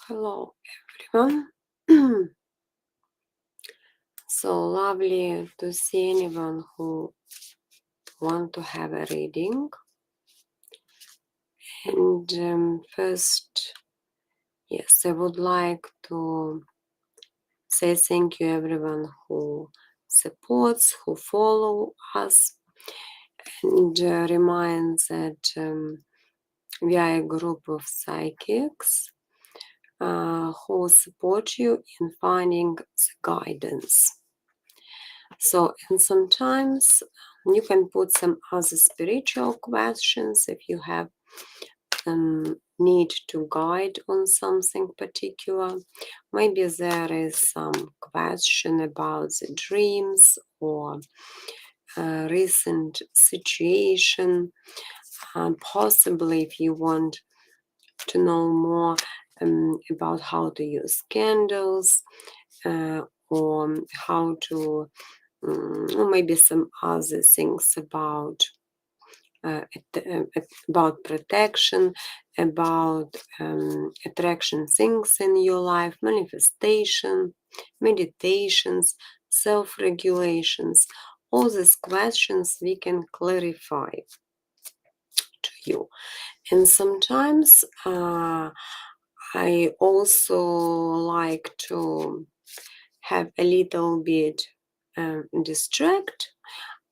Hello everyone. So lovely to see anyone who want to have a reading. And first, yes, I would like to say thank you everyone who supports, who follow us, and remind that we are a group of psychics who support you in finding the guidance. So, and sometimes you can put some other spiritual questions if you have need to guide on something particular. Maybe there is some question about the dreams or recent situation. Possibly if you want to know more about how to use candles or how to or maybe some other things about protection, about attraction things in your life, manifestation, meditations, self-regulations. All these questions we can clarify to you. And sometimes I also like to have a little bit distract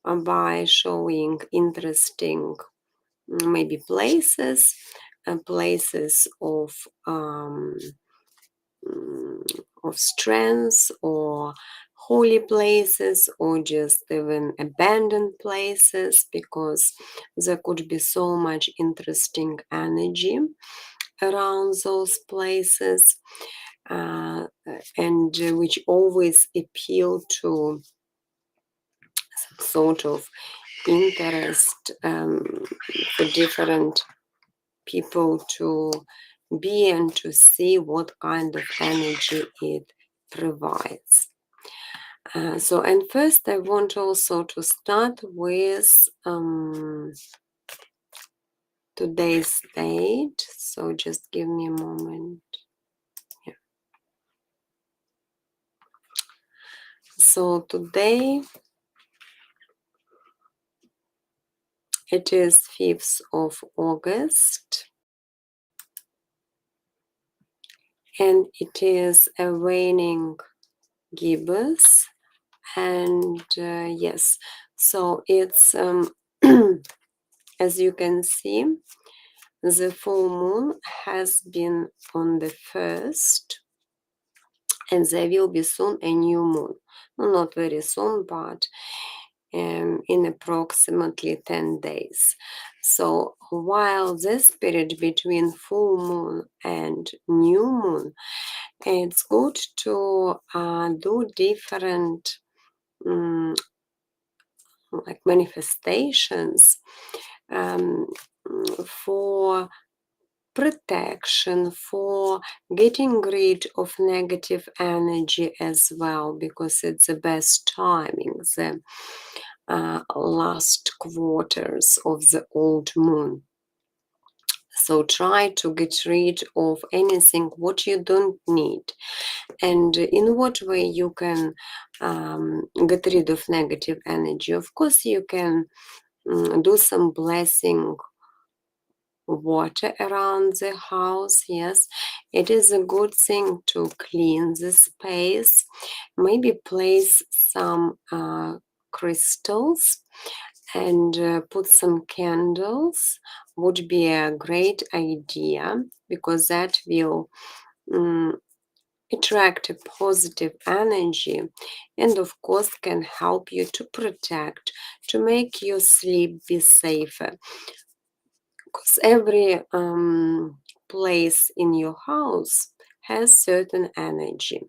by showing interesting maybe places of strength or holy places or just even abandoned places, because there could be so much interesting energy around those places and which always appeal to some sort of interest for different people to be and to see what kind of energy it provides. And first I want also to start with today's date. So just give me a moment. Yeah. So today it is 5th of August. And it is a waning gibbous. And yes, so it's as you can see, the full moon has been on the 1st, and there will be soon a new moon. Well, not very soon, but in approximately 10 days. So while this period between full moon and new moon, it's good to do different like manifestations for protection, for getting rid of negative energy as well, because it's the best timing, the last quarters of the old moon. So try to get rid of anything what you don't need. And in what way you can get rid of negative energy? Of course, you can do some blessing water around the house. Yes, it is a good thing to clean the space. Maybe place some crystals and put some candles would be a great idea, because that will attract a positive energy and of course can help you to protect, to make your sleep be safer, because every place in your house has certain energy.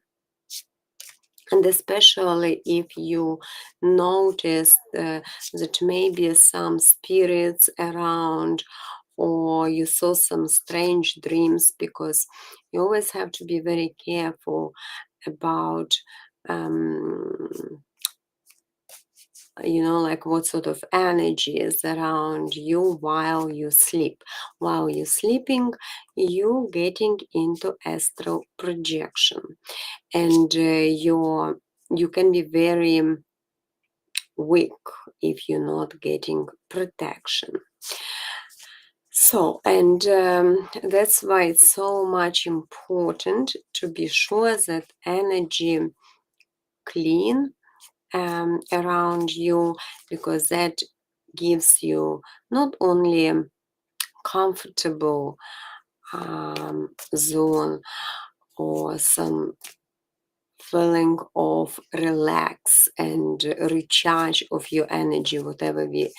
And especially if you notice that maybe some spirits around, or you saw some strange dreams, because you always have to be very careful about like what sort of energy is around you while you sleep. While you're sleeping, you're getting into astral projection, and you can be very weak if you're not getting protection. So, and that's why it's so much important to be sure that energy clean around you, because that gives you not only a comfortable zone or some feeling of relax and recharge of your energy, whatever we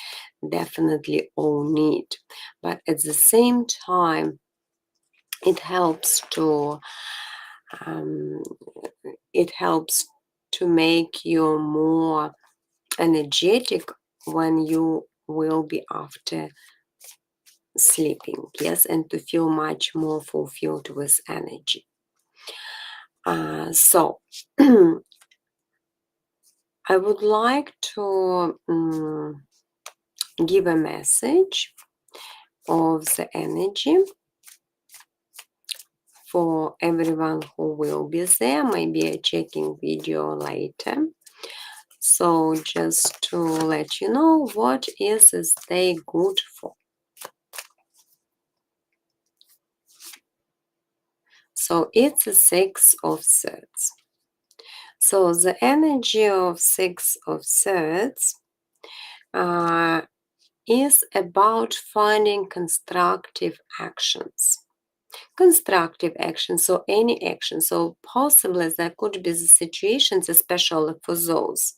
definitely all need, but at the same time it helps to um, make you more energetic when you will be after sleeping, yes, and to feel much more fulfilled with energy. So I would like to give a message of the energy for everyone who will be there, maybe a checking video later. So just to let you know what is this day good for. So it's the Six of Swords. So the energy of Six of Swords is about finding constructive actions. Constructive action, so any action. So possibly there could be the situations, especially for those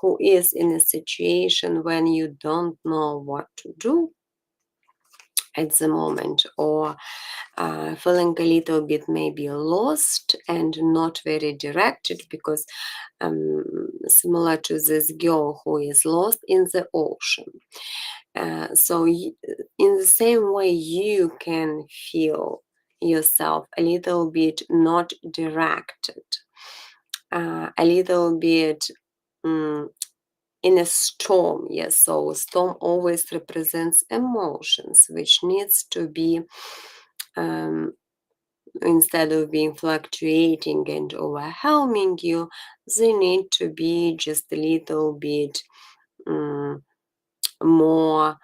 who is in a situation when you don't know what to do at the moment, or feeling a little bit maybe lost and not very directed, because similar to this girl who is lost in the ocean. So in the same way, you can feel yourself a little bit not directed, a little bit in a storm. Yes, so storm always represents emotions, which needs to be instead of being fluctuating and overwhelming you, they need to be just a little bit more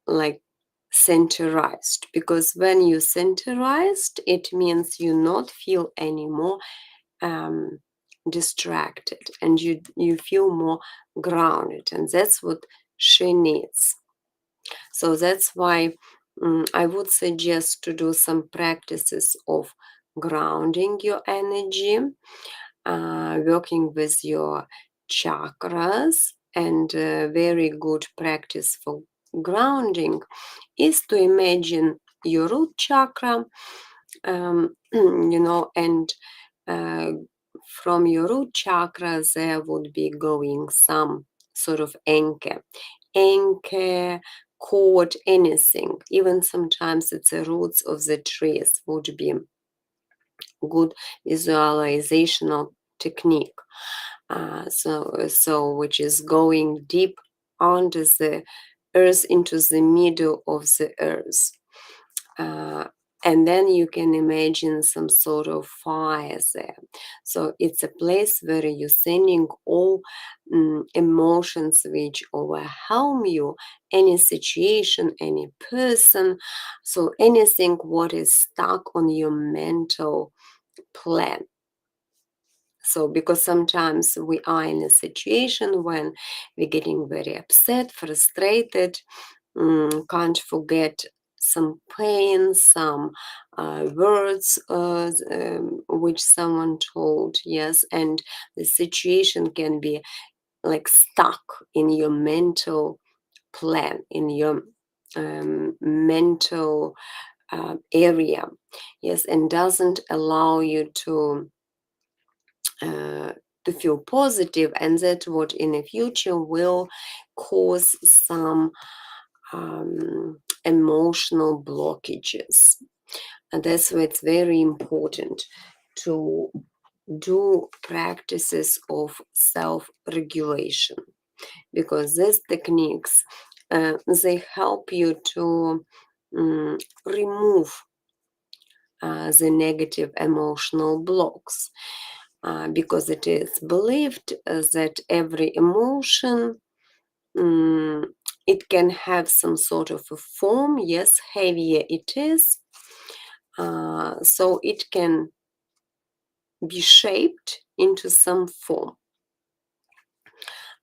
like centerized, because when you centerized, it means you not feel anymore distracted, and you feel more grounded, and that's what she needs. So that's why I would suggest to do some practices of grounding your energy, working with your chakras, and a very good practice for grounding is to imagine your root chakra, and from your root chakra there would be going some sort of anchor, cord, anything. Even sometimes it's the roots of the trees would be good visualizational technique. So which is going deep under the earth, into the middle of the earth. And then you can imagine some sort of fire there. So it's a place where you're sending all emotions which overwhelm you, any situation, any person, so anything what is stuck on your mental plan. So because sometimes we are in a situation when we're getting very upset, frustrated, can't forget some pain, some words which someone told, yes, and the situation can be like stuck in your mental plan, in your mental area, yes, and doesn't allow you to feel positive, and that what in the future will cause some emotional blockages. And that's why it's very important to do practices of self-regulation, because these techniques they help you to remove the negative emotional blocks, because it is believed that every emotion, mm, it can have some sort of a form. Yes, heavier it is, so it can be shaped into some form.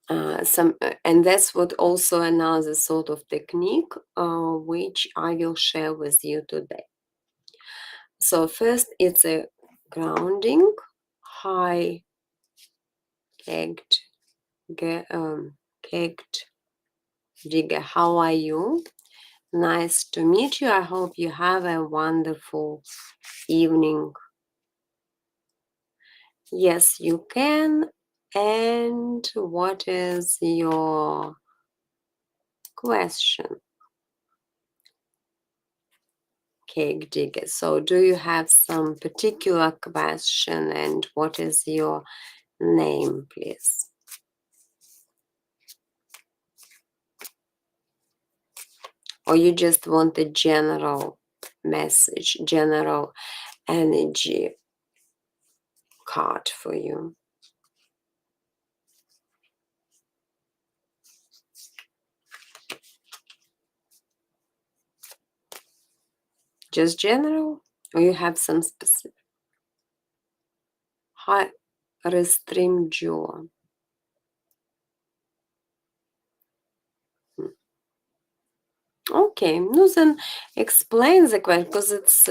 And that's what also another sort of technique which I will share with you today. So first, it's a grounding, high kegged, kegged digger. How are you? Nice to meet you. I hope you have a wonderful evening. Yes, you can. And what is your question? Cake digger. So do you have some particular question, and what is your name, please? Or you just want a general message, general energy card for you? Just general? Or you have some specific? Hi, Restream jaw. Okay, no, then explain the question, because it's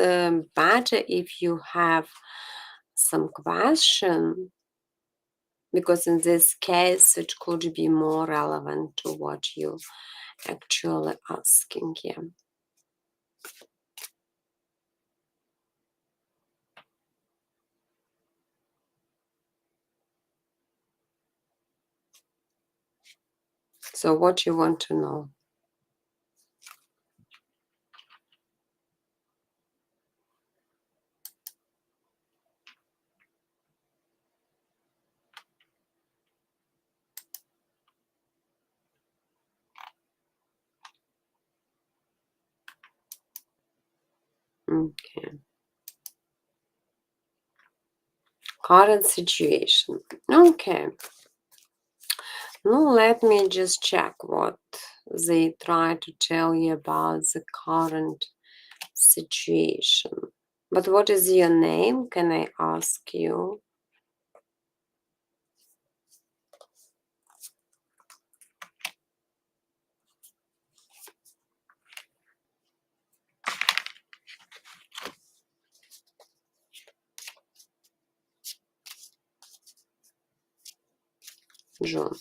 better if you have some question, because in this case it could be more relevant to what you actually asking here. So what you want to know? Okay. Current situation. Okay. Now let me just check what they try to tell you about the current situation. But what is your name? Can I ask you? John.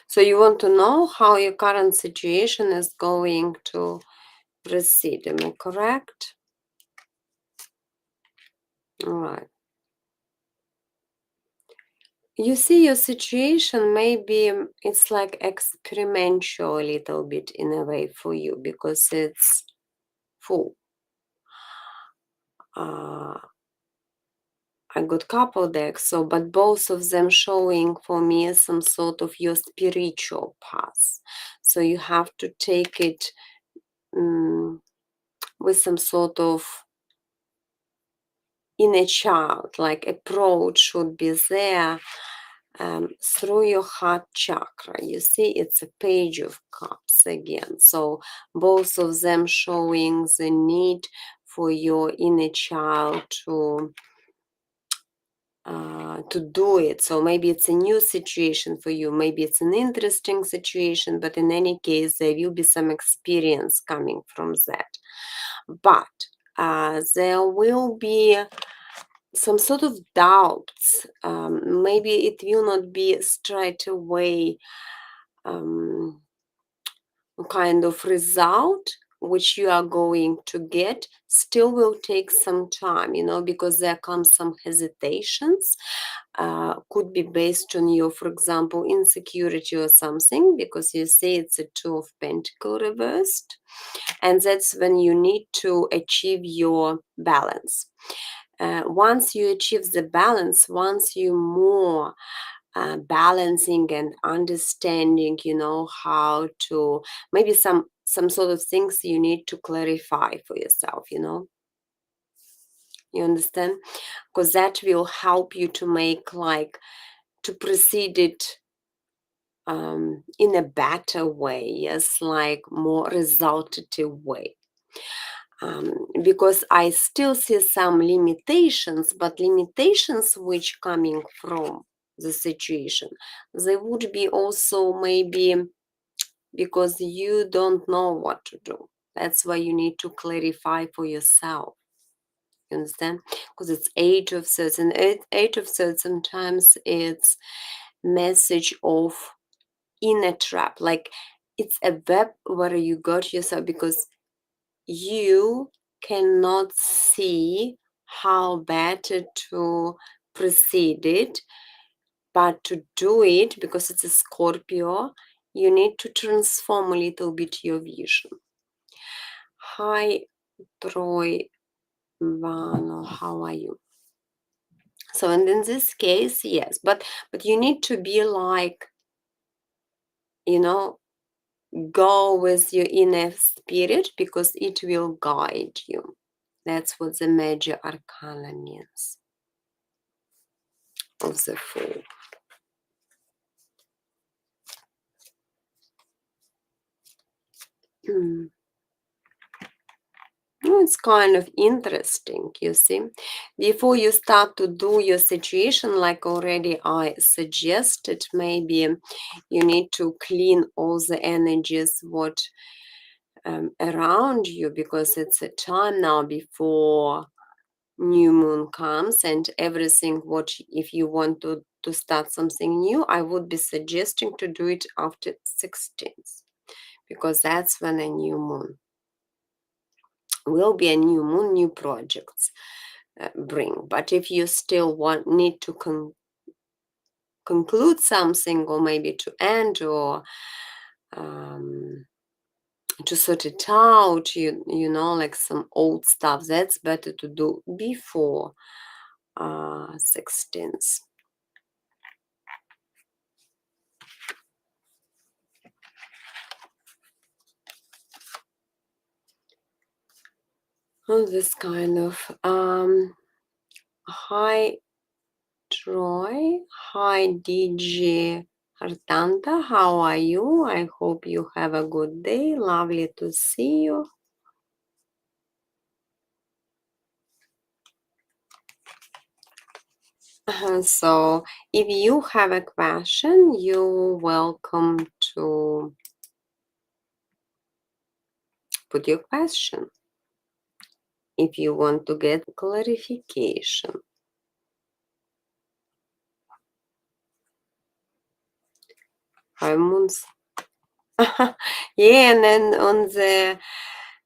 So you want to know how your current situation is going to proceed, am I correct? All right. You see, your situation, maybe it's like experimental a little bit in a way for you, because it's full. I got couple decks, so but both of them showing for me some sort of your spiritual path. So you have to take it with some sort of inner child, like approach should be there through your heart chakra. You see, it's a page of cups again. So both of them showing the need for your inner child to do it. So maybe it's a new situation for you, maybe it's an interesting situation, but in any case, there will be some experience coming from that. But there will be some sort of doubts. Maybe it will not be straight away kind of result which you are going to get still will take some time, because there comes some hesitations. Could be based on your, for example, insecurity or something, because you say it's a Two of Pentacles reversed, and that's when you need to achieve your balance. Once you achieve the balance, once you more balancing and understanding, how to, maybe some sort of things you need to clarify for yourself, you understand, because that will help you to make, like, to proceed it in a better way, yes, like more resultative way. Because I still see some limitations, but limitations which coming from the situation, they would be also maybe because you don't know what to do. That's why you need to clarify for yourself. You understand? Because it's Eight of Swords, and Eight of Swords sometimes it's message of inner trap. Like it's a web where you got yourself, because you cannot see how better to proceed it, but to do it, because it's a Scorpio, you need to transform a little bit your vision. Hi, Troy Vano, how are you? So, and in this case, yes, but you need to be like, go with your inner spirit, because it will guide you. That's what the major arcana means of the Fool. It's kind of interesting, you see. Before you start to do your situation, like already I suggested, maybe you need to clean all the energies what around you, because it's a time now before new moon comes, and everything what, if you want to start something new, I would be suggesting to do it after 16th, because that's when a new moon will be, a new moon, new projects bring. But if you still need to conclude something, or maybe to end, or to sort it out, like some old stuff, that's better to do before 16th. This kind of hi Troy, hi DJ Hartanta, how are you? I hope you have a good day. Lovely to see you. So if you have a question, you're welcome to put your question. If you want to get clarification. Hi, Moons. Yeah, and then on the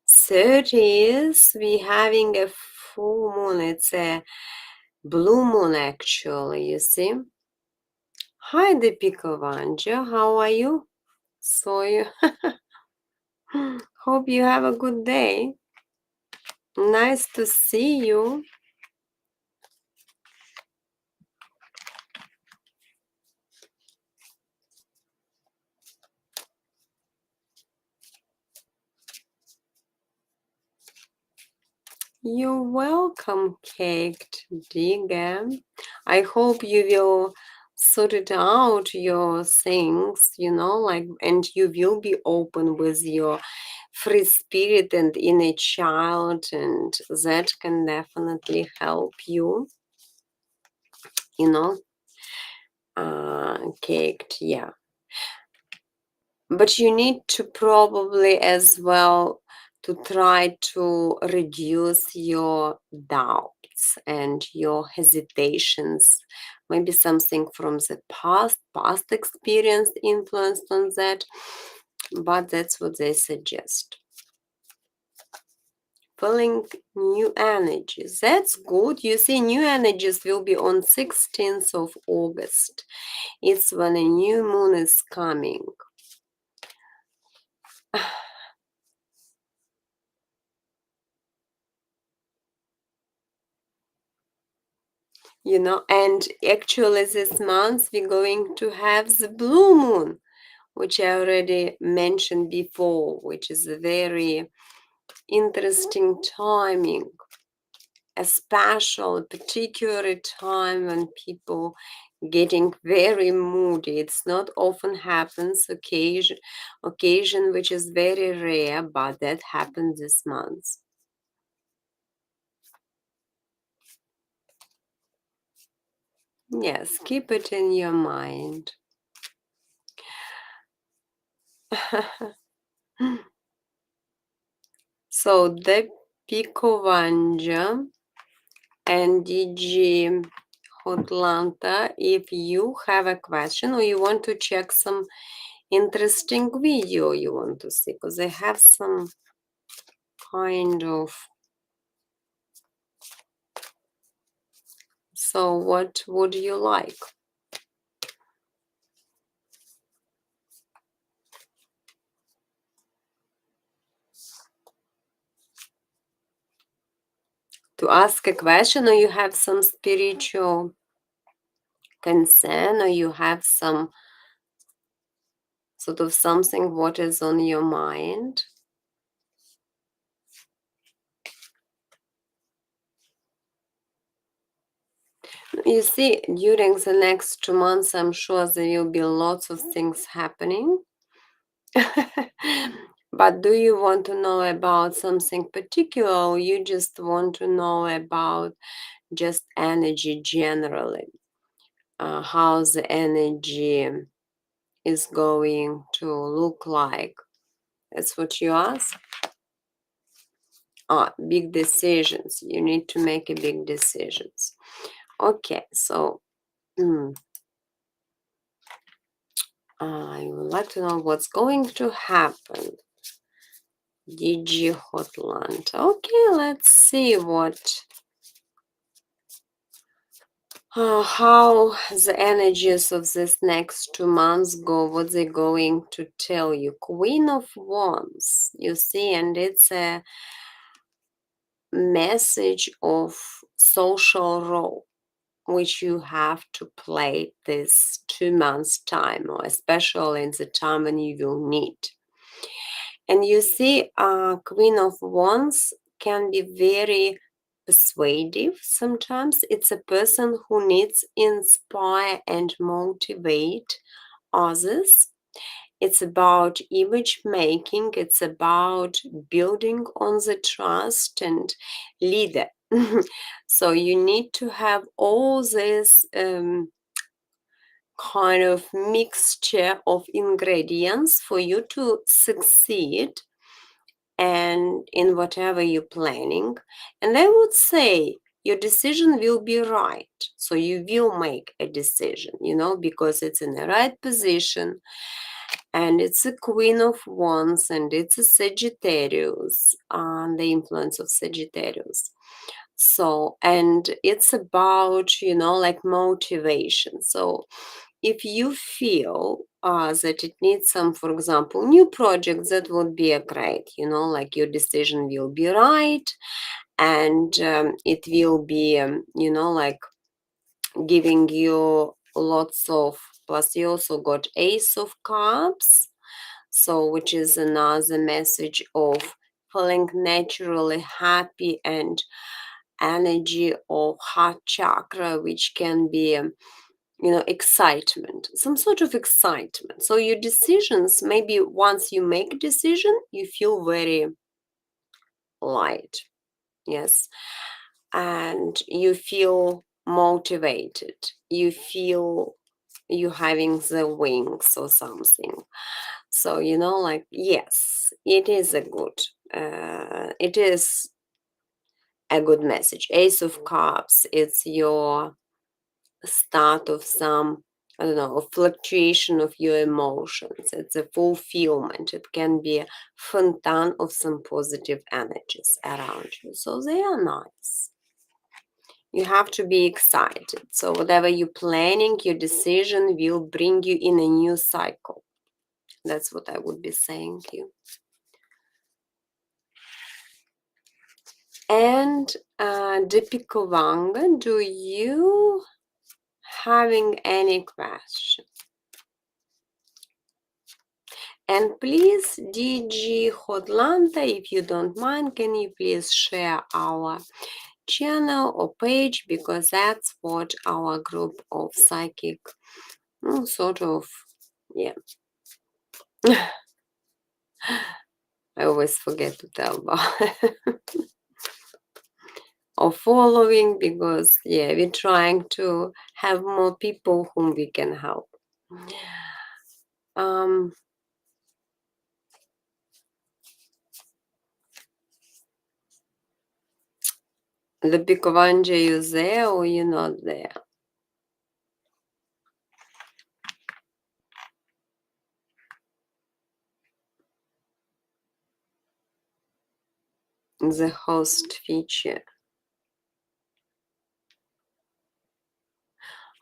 30th, we're having a full moon. It's a blue moon, actually, you see. Hi, Deepika Vanja. How are you? So you hope you have a good day. Nice to see you. You're welcome, Caked Digger. I hope you will sort it out your things, like, and you will be open with your free spirit and inner child, and that can definitely help you, Caked, yeah. But you need to probably as well to try to reduce your doubts and your hesitations. Maybe something from the past experience influenced on that, but that's what they suggest. feeling new energies. That's good. You see, new energies will be on 16th of August. It's when a new moon is coming. And actually this month we're going to have the blue moon, which I already mentioned before, which is a very interesting timing, a special, particular time when people getting very moody. It's not often happens, occasion which is very rare, but that happened this month. Yes, keep it in your mind. So the Pikovanja and DG Hotlanta, if you have a question or you want to check some interesting video you want to see, because I have some kind of. So what would you like? To ask a question, or you have some spiritual concern, or you have some sort of something what is on your mind? You see, during the next 2 months, I'm sure there will be lots of things happening. But do you want to know about something particular, or you just want to know about just energy generally? How the energy is going to look like? That's what you ask? Big decisions. You need to make a big decisions. Okay, so I would like to know what's going to happen. DG Hotland. Okay, let's see how the energies of this next 2 months go, what they're going to tell you. Queen of Wands, you see, and it's a message of social role which you have to play this 2 months time, or especially in the time when you will need. And you see, Queen of Wands can be very persuasive sometimes. It's a person who needs inspire and motivate others. It's about image making. It's about building on the trust and leader. So you need to have all this kind of mixture of ingredients for you to succeed and in whatever you're planning. And I would say your decision will be right. So you will make a decision, because it's in the right position, and it's a Queen of Wands, and it's a Sagittarius, the influence of Sagittarius. So, and it's about, like motivation. So if you feel that it needs some, for example, new projects, that would be a great, like your decision will be right, and it will be, like giving you lots of, plus you also got Ace of Cups, so which is another message of feeling naturally happy and energy of heart chakra, which can be excitement, some sort of excitement. So your decisions, maybe once you make a decision, you feel very light, yes, and you feel motivated, you feel you having the wings or something. So like, yes, it is a good message. Ace of Cups, it's your start of some I don't know, a fluctuation of your emotions. It's a fulfillment. It can be a fountain of some positive energies around you. So they are nice. You have to be excited. So whatever you're planning, your decision will bring you in a new cycle. That's what I would be saying to you. And Deepikovanga, do you having any question? And please, DG Hotlanta, if you don't mind, can you please share our channel or page, because that's what our group of psychic sort of, yeah. I always forget to tell about or following, because yeah, we're trying to have more people whom we can help. The Pikovanja, you there or you're not there? The host feature.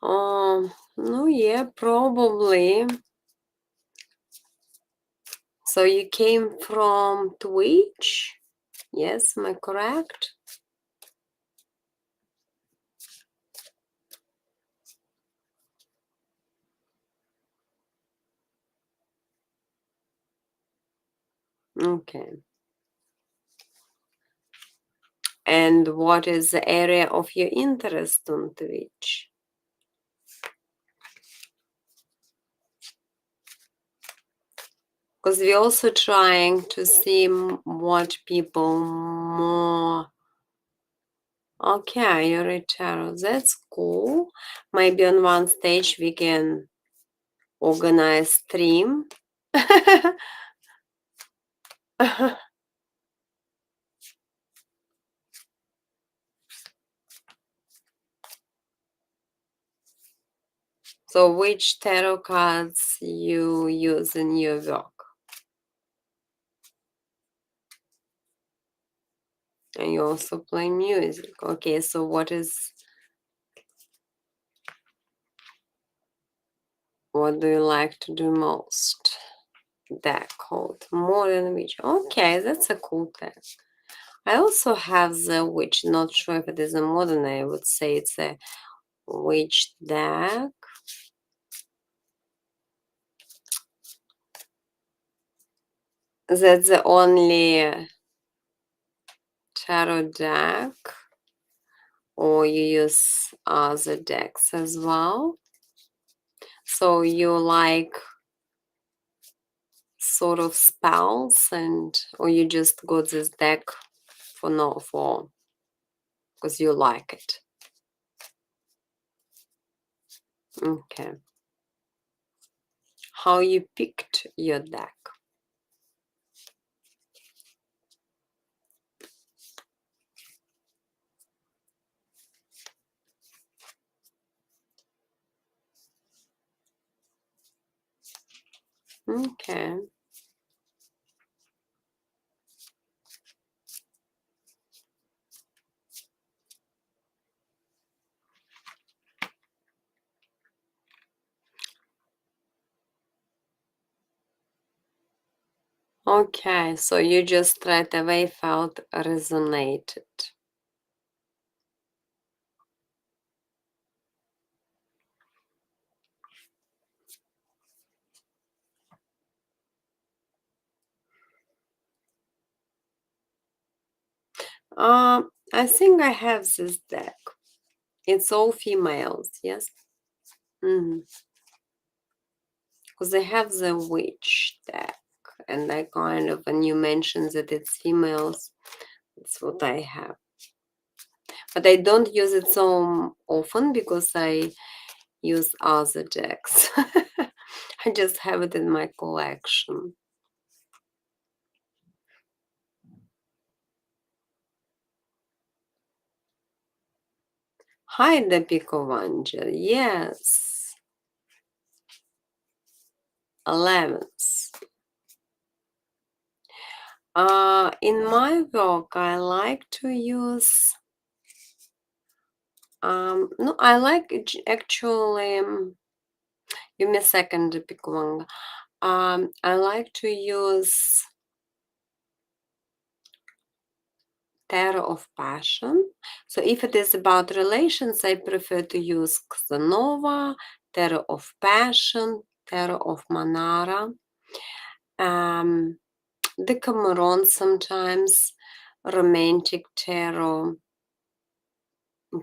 No, yeah, probably. So you came from Twitch? Yes, am I correct? Okay. And what is the area of your interest on Twitch? Because we're also trying to see what people more. Okay, you're a tarot. That's cool. Maybe on one stage we can organize stream. So which tarot cards you use in your work? And you also play music. Okay, so what do you like to do most? Deck called Modern Witch. Okay, that's a cool deck. I also have the Witch. Not sure if it is a modern. I would say it's a Witch deck. That's the only tarot deck, or you use other decks as well. So you like sort of spells, or you just got this deck for because you like it. Okay. How you picked your deck? Okay. Okay, so you just straight away felt resonated. I think I have this deck. It's all females, yes? Because I have the witch deck, and I kind of, when you mentioned that it's females, that's what I have. But I don't use it so often because I use other decks. I just have it in my collection. Hi, the Pico Angel. Yes. 11s. In my work, I like to use, no, I like actually, give me a second to pick one. I like to use Tarot of Passion. So if it is about relations, I prefer to use Casanova, Tarot of Passion, Tarot of Manara, the Cameron sometimes, Romantic Tarot.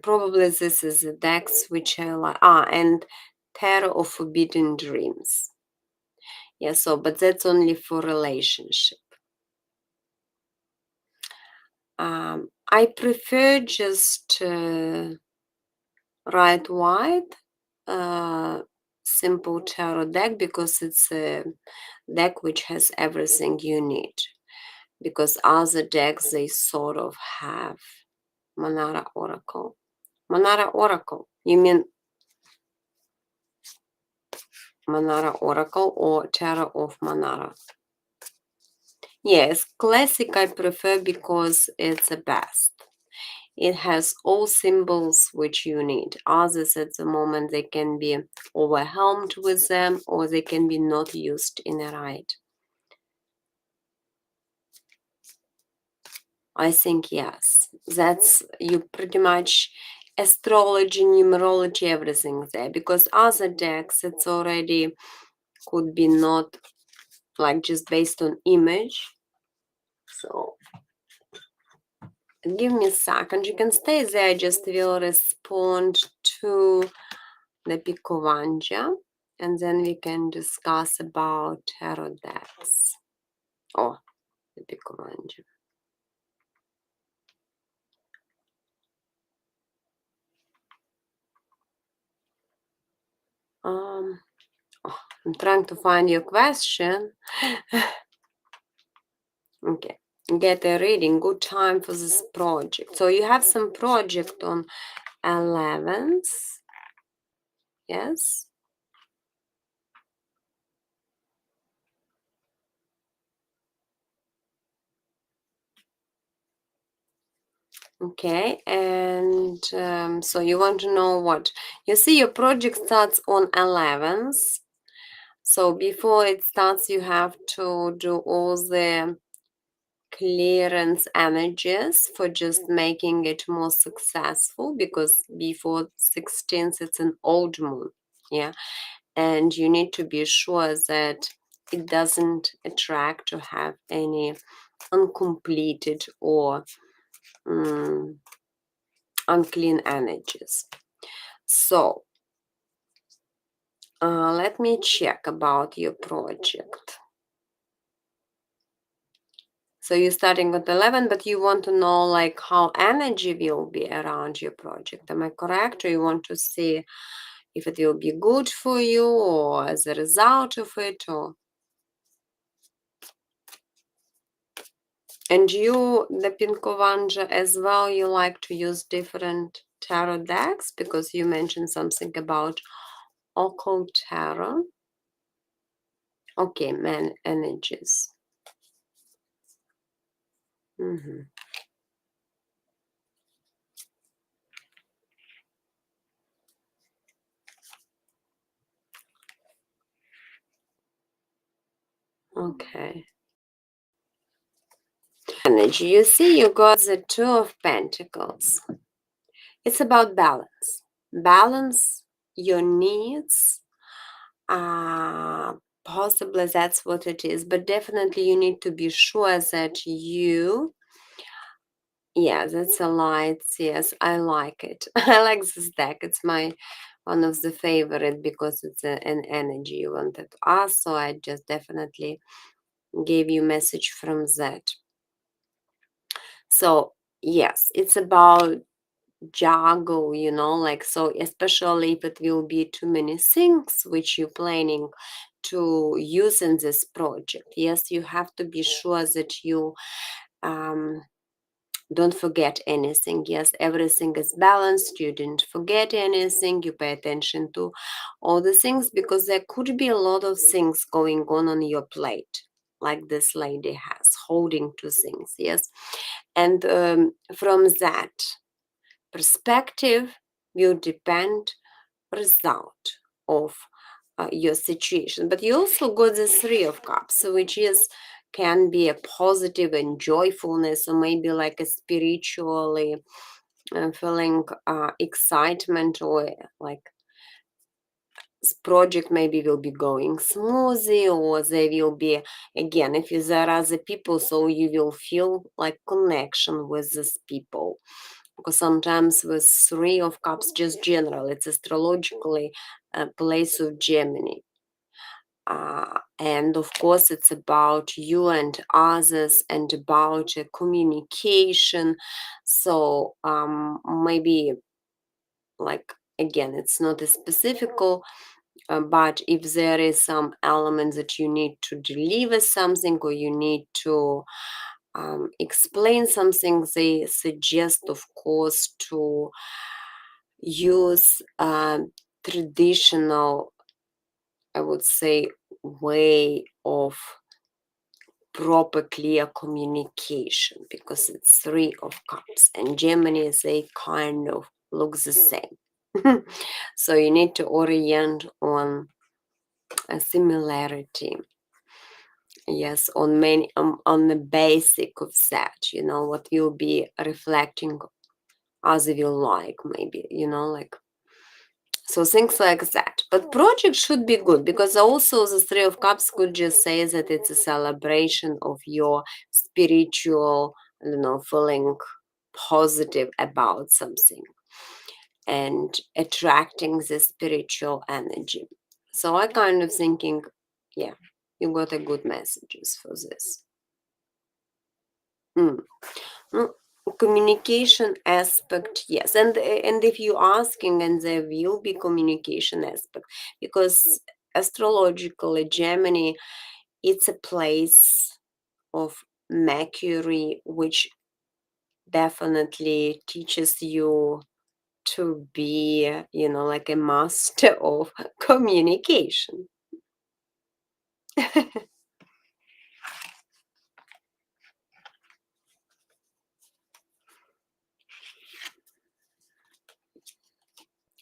Probably this is the decks which I like. And Tarot of Forbidden Dreams. Yeah, so, but that's only for relationship. I prefer just write white, simple tarot deck, because it's a deck which has everything you need. Because other decks, they sort of have Manara Oracle. Manara Oracle, you mean Manara Oracle or Tarot of Manara? Yes, classic I prefer because it's the best. It has all symbols which you need. Others at the moment, they can be overwhelmed with them, or they can be not used in a right. I think yes. That's you pretty much astrology, numerology, everything there. Because other decks, it's already could be not like just based on image. So give me a second. You can stay there. I just will respond to the Pikovanja, and then we can discuss about tarot decks. Oh, the Pikovanja. I'm trying to find your question. Okay. Get a reading. Good time for this project. So you have some project on 11th. Yes. Okay. And so you want to know what? You see your project starts on 11th. So before it starts, you have to do all the clearance energies for just making it more successful, because before 16th it's an old moon. Yeah, and you need to be sure that it doesn't attract to have any uncompleted or unclean energies. So let me check about your project. So you're starting with 11, but you want to know like how energy will be around your project. Am I correct? Or you want to see if it will be good for you or as a result of it? Or and you, the Pinkovanja, as well, you like to use different tarot decks, because you mentioned something about occult tarot. Okay, man energies. Okay. Energy. You see, you got the Two of Pentacles. It's about balance. Balance your needs. Possibly that's what it is. But definitely you need to be sure that you... Yeah, that's a light. Yes, I like it. I like this deck. It's my one of the favorite, because it's an energy you wanted to ask. So I just definitely gave you message from that. So yes, it's about juggle, like, so especially if it will be too many things which you're planning to use in this project. Yes, you have to be sure that you don't forget anything. Yes, everything is balanced. You didn't forget anything. You pay attention to all the things, because there could be a lot of things going on your plate, like this lady has, holding two things. Yes, and from that perspective will depend result of your situation. But you also got the Three of Cups, which is can be a positive and joyfulness, or maybe like a spiritually feeling excitement, or like this project maybe will be going smoothly, or there will be, again, if there are other people, so you will feel like connection with these people, because sometimes with Three of Cups, just general, it's astrologically a place of Gemini. And of course, it's about you and others, and about communication. So maybe, like, again, it's not a specific, but if there is some element that you need to deliver something, or you need to explain something, they suggest, of course, to use traditional, I would say, way of proper clear communication, because it's Three of Cups and Gemini, they kind of look the same. So you need to orient on a similarity. Yes, on many on the basic of that, what you'll be reflecting, as you will like, maybe, like, so things like that. But project should be good, because also the Three of Cups could just say that it's a celebration of your spiritual, feeling positive about something and attracting the spiritual energy. So I kind of thinking, yeah, you got a good messages for this. Mm. Mm, Communication aspect, yes, and if you're asking, and there will be communication aspect, because astrologically Gemini, it's a place of Mercury, which definitely teaches you to be, like a master of communication.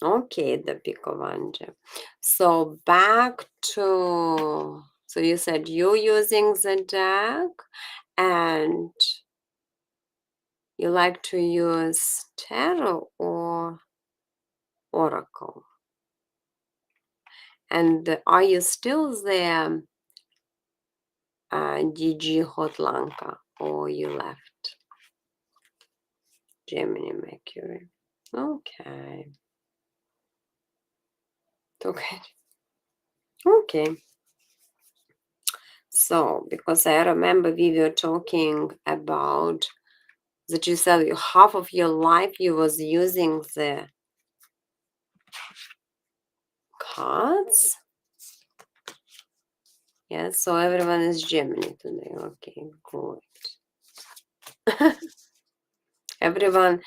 Okay, the Picovanje. So back to, so you said you're using the deck, and you like to use tarot or oracle. And are you still there, DG Hotlanka, or you left Gemini Mercury? Okay. Okay. Okay. So, because I remember we were talking about that you said half of your life you was using the cards. Yes, so everyone is Gemini today. Okay, good. Everyone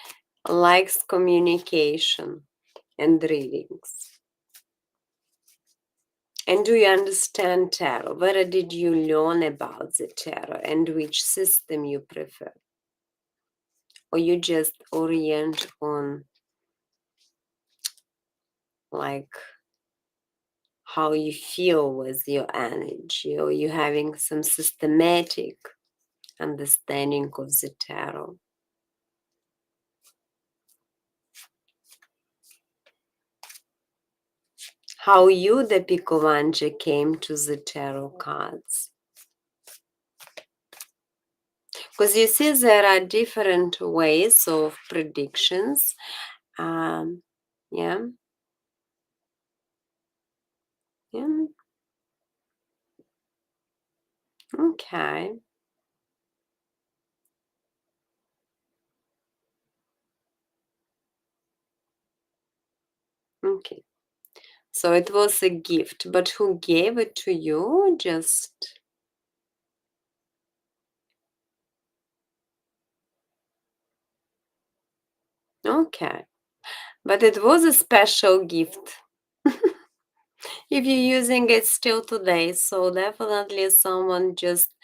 likes communication and readings. And do you understand tarot? Where did you learn about the tarot, and which system you prefer? Or you just orient on, like, how you feel with your energy, or you having some systematic understanding of the tarot? How you, the Picovanje, came to the tarot cards? Because you see, there are different ways of predictions. Yeah, yeah, okay, okay. So it was a gift, but who gave it to you? Just, Okay. But it was a special gift. If you're using it still today, so definitely someone just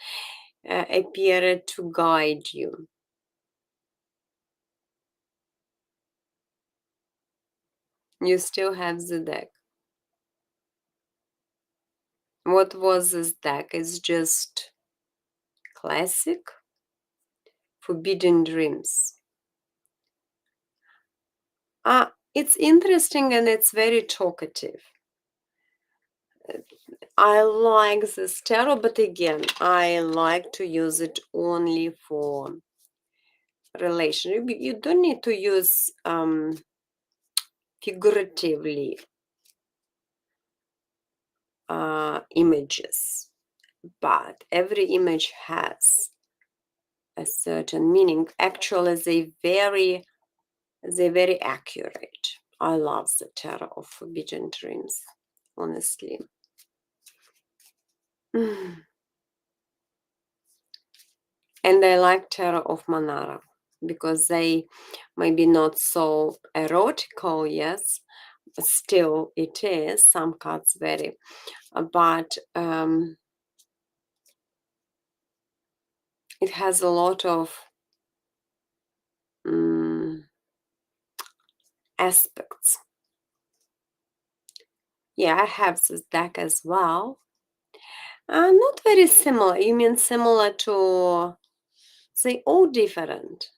appeared to guide you. You still have the deck. What was this deck? It's just classic Forbidden Dreams. It's interesting and it's very talkative. I like this tarot, but again, I like to use it only for relationship. You don't need to use figuratively images, but every image has a certain meaning. Actually, they're very accurate. I love the tarot of Forbidden Dreams, honestly. And I like tarot of Manara because they maybe not so erotical, yes, but still it is. Some cards very, but it has a lot of aspects. Yeah, I have this deck as well. Not very similar. You mean similar to, they all different.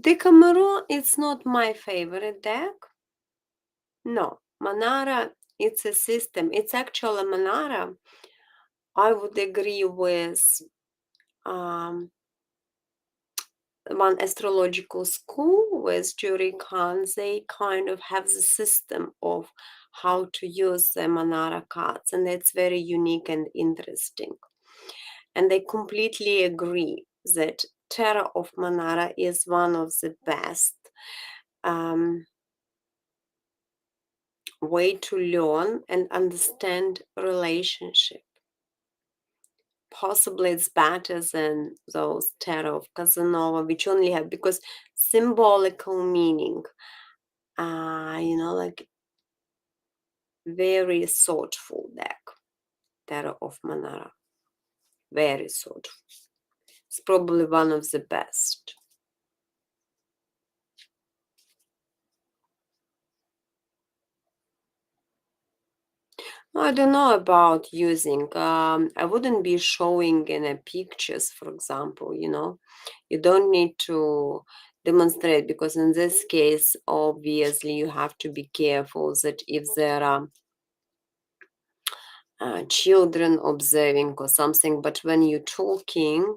Decameron is not my favorite deck. No, Manara, it's a system. It's actually Manara. I would agree with um, one astrological school with Jury Khan. They kind of have the system of how to use the Manara cards, and it's very unique and interesting. And they completely agree that Tarot of Manara is one of the best way to learn and understand relationship. Possibly it's better than those tarot of Casanova, which only have, because symbolical meaning, like very thoughtful deck, tarot of Manara, very thoughtful. It's probably one of the best. I don't know about using. I wouldn't be showing in a pictures, for example, You don't need to demonstrate because in this case, obviously, you have to be careful that if there are children observing or something, but when you're talking,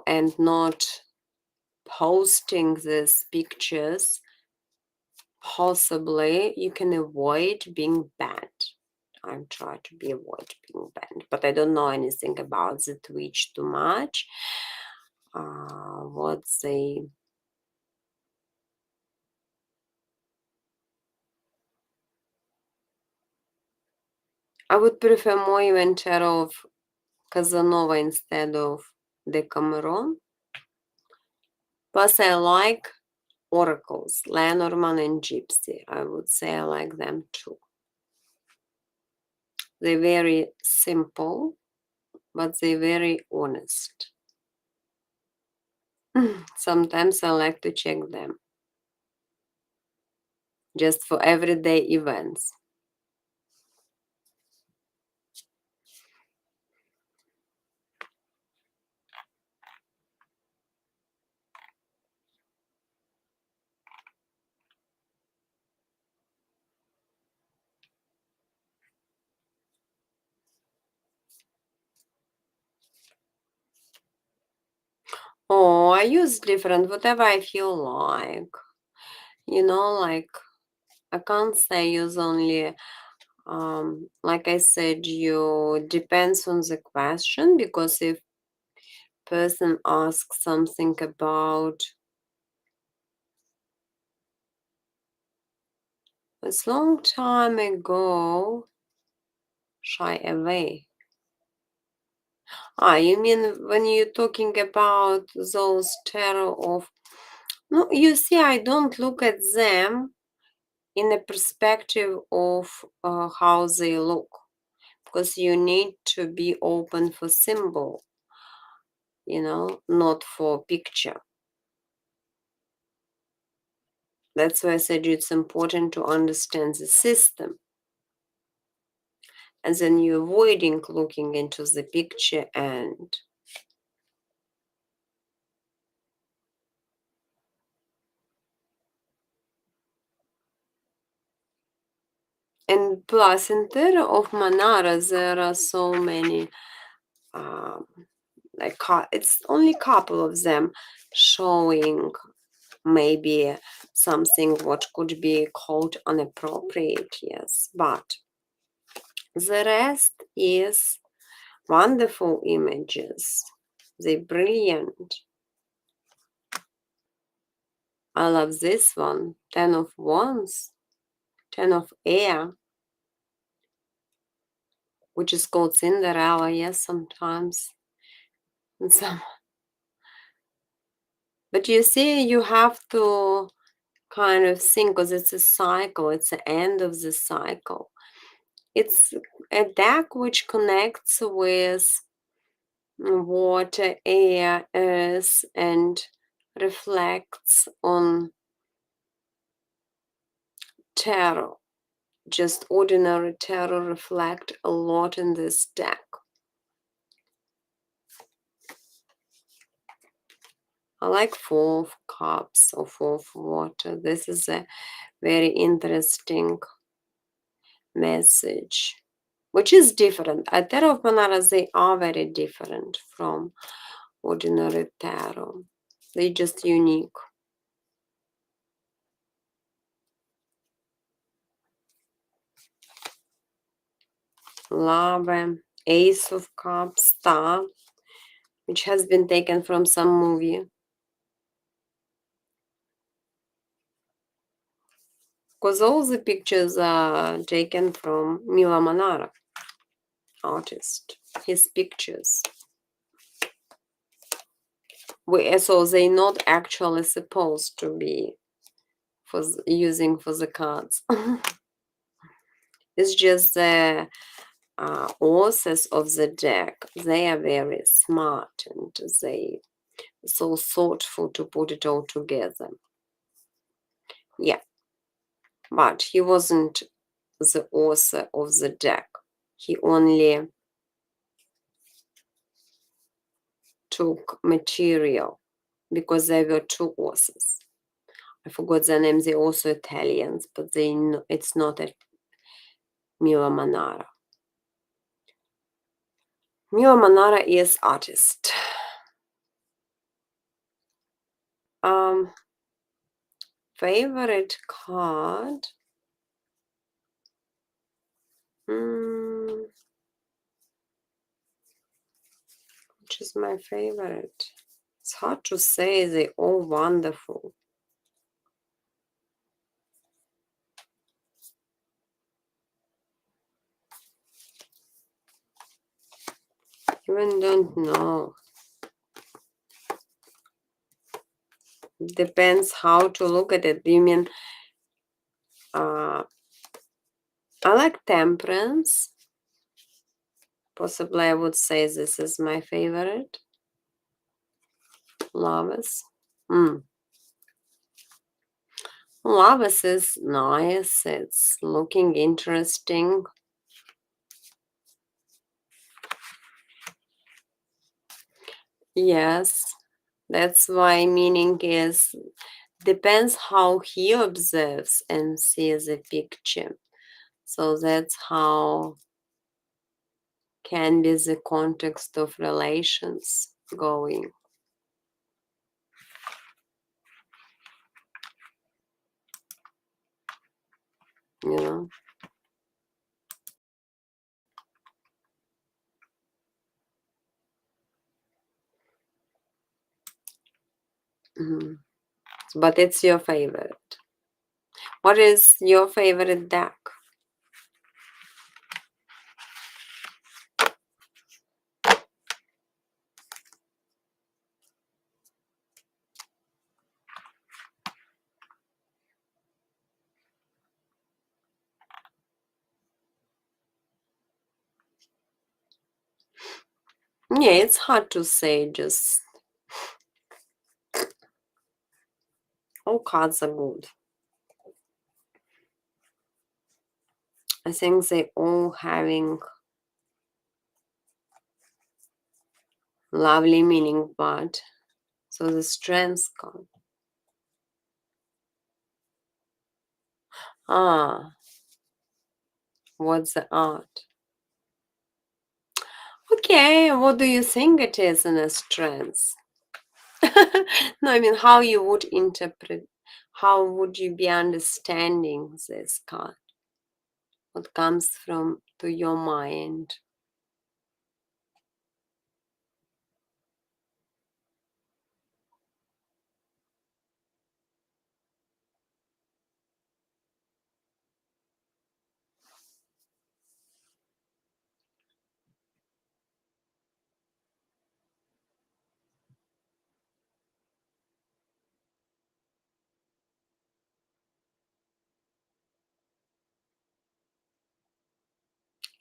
and not posting these pictures, possibly you can avoid being banned. I'm trying to be avoid being banned, but I don't know anything about the Twitch too much. What they I would prefer more even tarot of Casanova instead of Decameron. Plus, I like oracles, Lenormand and Gypsy. I would say I like them too. They're very simple, but they're very honest. Sometimes I like to check them just for everyday events. Oh, I use different, whatever I feel like. Like I can't say use only, like I said, you depends on the question, because if person asks something about a long time ago, shy away. You mean when you're talking about those tarot of... No, you see, I don't look at them in the perspective of how they look, because you need to be open for symbol, not for picture. That's why I said it's important to understand the system. And then you're avoiding looking into the picture and plus in Tarot of Manara there are so many it's only a couple of them showing maybe something what could be called inappropriate, yes, but the rest is wonderful images. They're brilliant. I love this one. 10 of Wands, 10 of Air, which is called Cinderella, yes, sometimes. And but you see, you have to kind of think, because it's a cycle, it's the end of the cycle. It's a deck which connects with water, air, earth, and reflects on tarot. Just ordinary tarot reflect a lot in this deck. I like 4 of Cups or 4 of Water. This is a very interesting message, which is different. A Tarot of Manara, they are very different from ordinary tarot. They're just unique. Love, Ace of Cups, Star, which has been taken from some movie. Because all the pictures are taken from Mila Manara, artist, his pictures. So they're not actually supposed to be using for the cards. It's just the authors of the deck. They are very smart and they so thoughtful to put it all together. Yeah, but he wasn't the author of the deck. He only took material because there were 2 authors. I forgot their names. They're also Italians, but it's not a Mila Manara. Mila Manara is artist. Favorite card? Which is my favorite? It's hard to say. They're all wonderful. Even don't know. Depends how to look at it. You mean I like Temperance. Possibly I would say this is my favorite. Lovers. Lovers is nice. It's looking interesting. Yes. That's why meaning is depends how he observes and sees a picture. So that's how can be the context of relations going. You know? But it's your favorite. What is your favorite deck? Yeah, it's hard to say, just all cards are good. I think they all having lovely meaning, but so the strength card. Ah, what's the art? Okay, what do you think it is in a strength? No, I mean, how you would interpret, how would you be understanding this card? What comes from to your mind?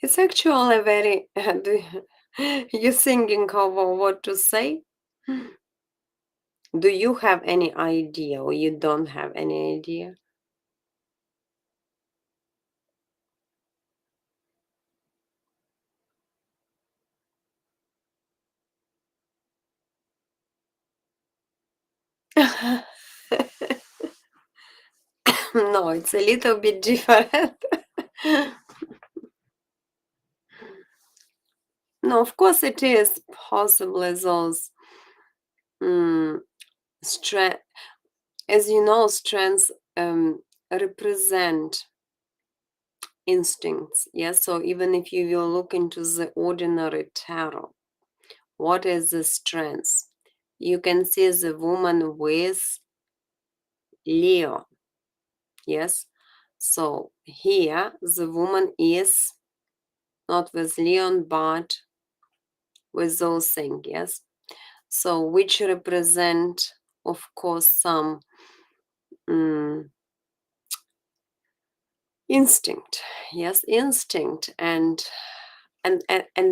It's actually a very. You thinking of what to say? Do you have any idea, or you don't have any idea? No, it's a little bit different. No, of course it is possibly those strength. As you know, strengths represent instincts. Yes, so even if you will look into the ordinary tarot, what is the strength? You can see the woman with Leo. Yes, so here the woman is not with Leon but with those things. Yes, so which represent, of course, some mm, instinct. Yes, instinct, and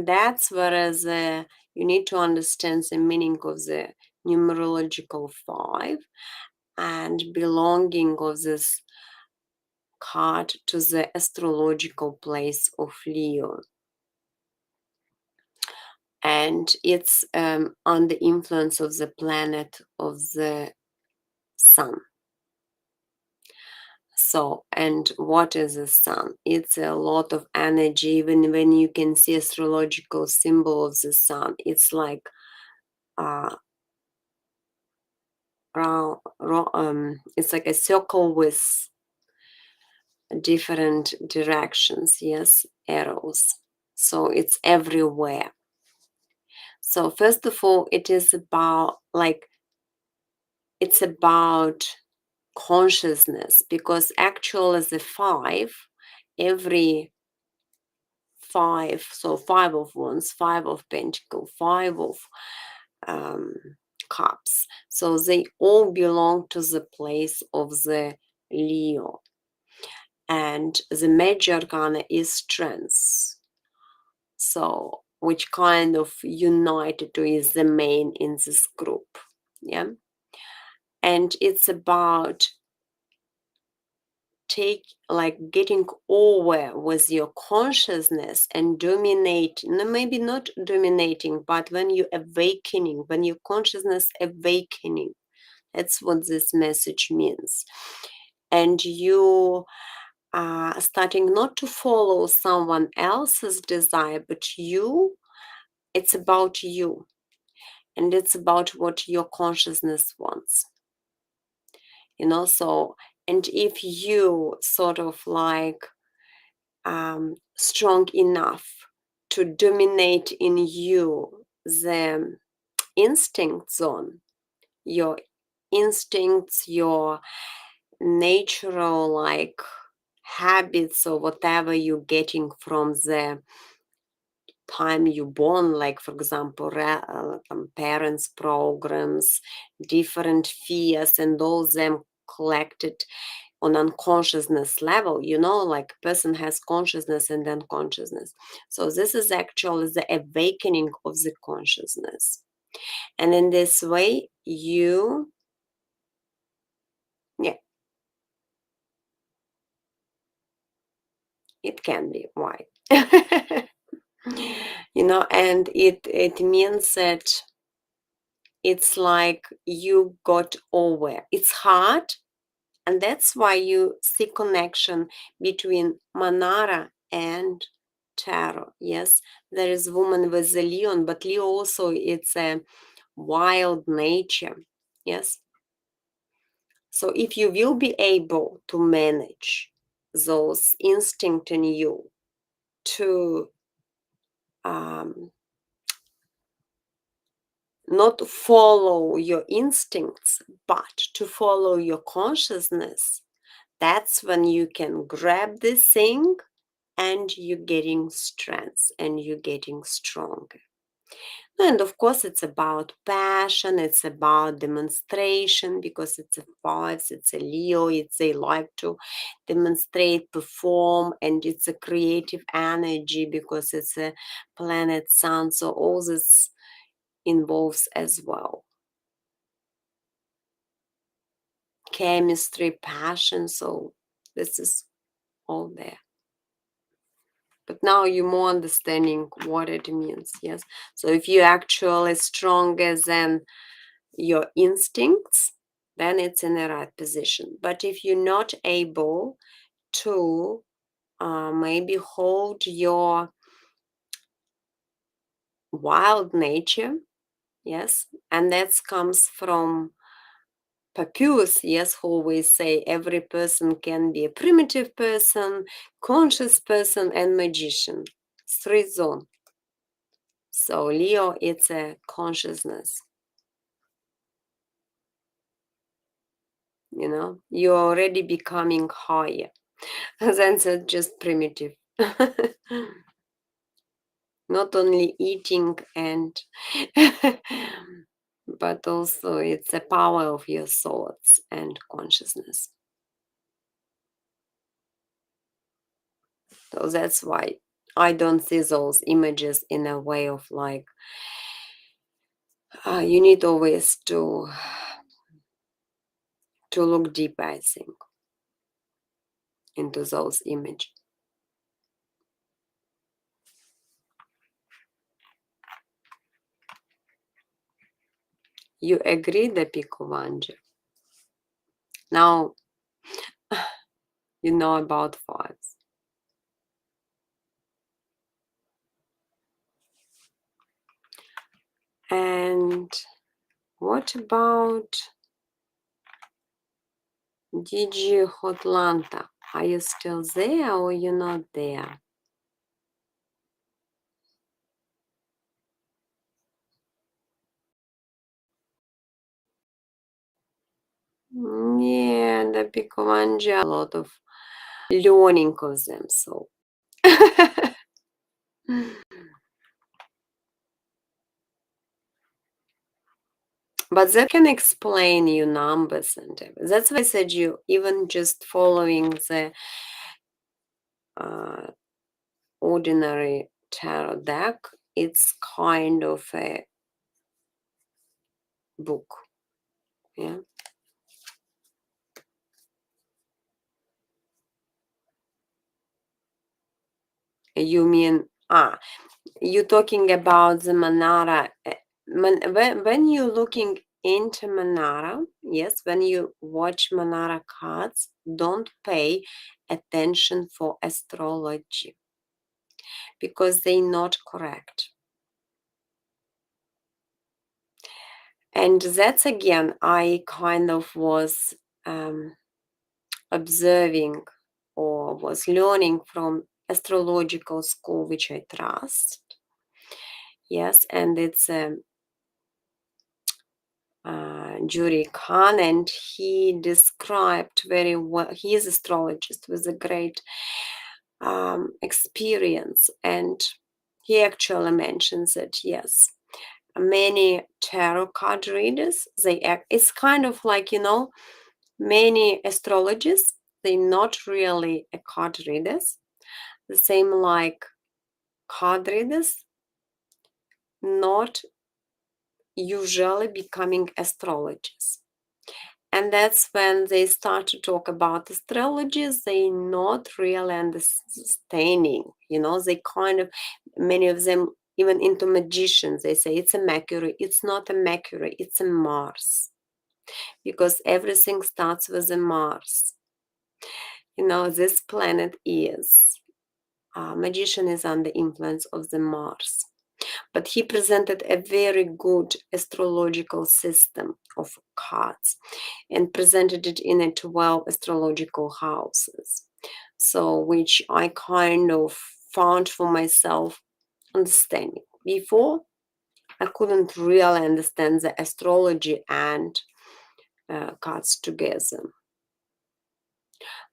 that's whereas you need to understand the meaning of the numerological 5 and belonging of this card to the astrological place of Leo. And it's on the influence of the planet of the sun. So, and what is the sun? It's a lot of energy. Even when you can see astrological symbol of the sun, it's like uh, it's like a circle with different directions. Yes, arrows. So it's everywhere. So first of all, it is about like it's about consciousness, because actual as a 5, every 5, so 5 of wands, 5 of pentacle, 5 of um, cups, so they all belong to the place of the Leo, and the major arcana is strength, so which kind of united to is the main in this group. Yeah, and it's about take like getting over with your consciousness and dominate, no, maybe not dominating, but when you awakening, when your consciousness awakening, that's what this message means. And you are starting not to follow someone else's desire, but you, it's about you, and it's about what your consciousness wants, so, and if you sort of like strong enough to dominate in you the instinct zone, your instincts, your natural like habits or whatever you're getting from the time you born, like for example parents programs, different fears and all them collected on unconsciousness level, like person has consciousness and unconsciousness. So this is actually the awakening of the consciousness. And in this way, yeah, it can be. Why? And it means that it's like you got over. It's hard, and that's why you see connection between Manara and tarot. Yes, there is woman with the Leon, but Leo also it's a wild nature. Yes. So if you will be able to manage those instinct in you to not follow your instincts, but to follow your consciousness, that's when you can grab this thing and you're getting strength and you're getting stronger. And of course, it's about passion, it's about demonstration, because it's a fives, it's a Leo, they like to demonstrate, perform, and it's a creative energy because it's a planet sun. So all this involves as well chemistry, passion. So this is all there. But now you're more understanding what it means. Yes. So if you're actually stronger than your instincts, then it's in the right position. But if you're not able to maybe hold your wild nature, yes, and that comes from Pacus, yes, who always say every person can be a primitive person, conscious person, and magician. Three zone. So Leo, it's a consciousness. You're already becoming higher than just primitive. Not only eating and but also it's the power of your thoughts and consciousness. So that's why I don't see those images in a way of like you need always to look deep, I think, into those images. You agree, the Picovange? Now you know about fives. And what about Gigi Hotlanta? Are you still there or you're not there? Yeah, the Picovange, a lot of learning of them, so. But that can explain you numbers and everything. That's why I said you even just following the ordinary tarot deck, it's kind of a book. Yeah. You mean you're talking about the Manara. When you're looking into Manara, yes, when you watch Manara cards, don't pay attention for astrology because they're not correct. And that's again, I kind of was observing or was learning from astrological school, which I trust. Yes, and it's Juri Khan, and he described very well. He is astrologist with a great experience, and he actually mentions that yes, many tarot card readers, they act. It's kind of like many astrologists. they're not really a card readers. The same like card readers not usually becoming astrologers. And that's when they start to talk about astrology, they not really understanding, they kind of, many of them, even into magicians, they say it's a Mercury. It's not a Mercury, it's a Mars. Because everything starts with a Mars. This planet is, magician is under influence of the Mars. But he presented a very good astrological system of cards and presented it in a 12 astrological houses. So, which I kind of found for myself understanding. Before, I couldn't really understand the astrology and cards together.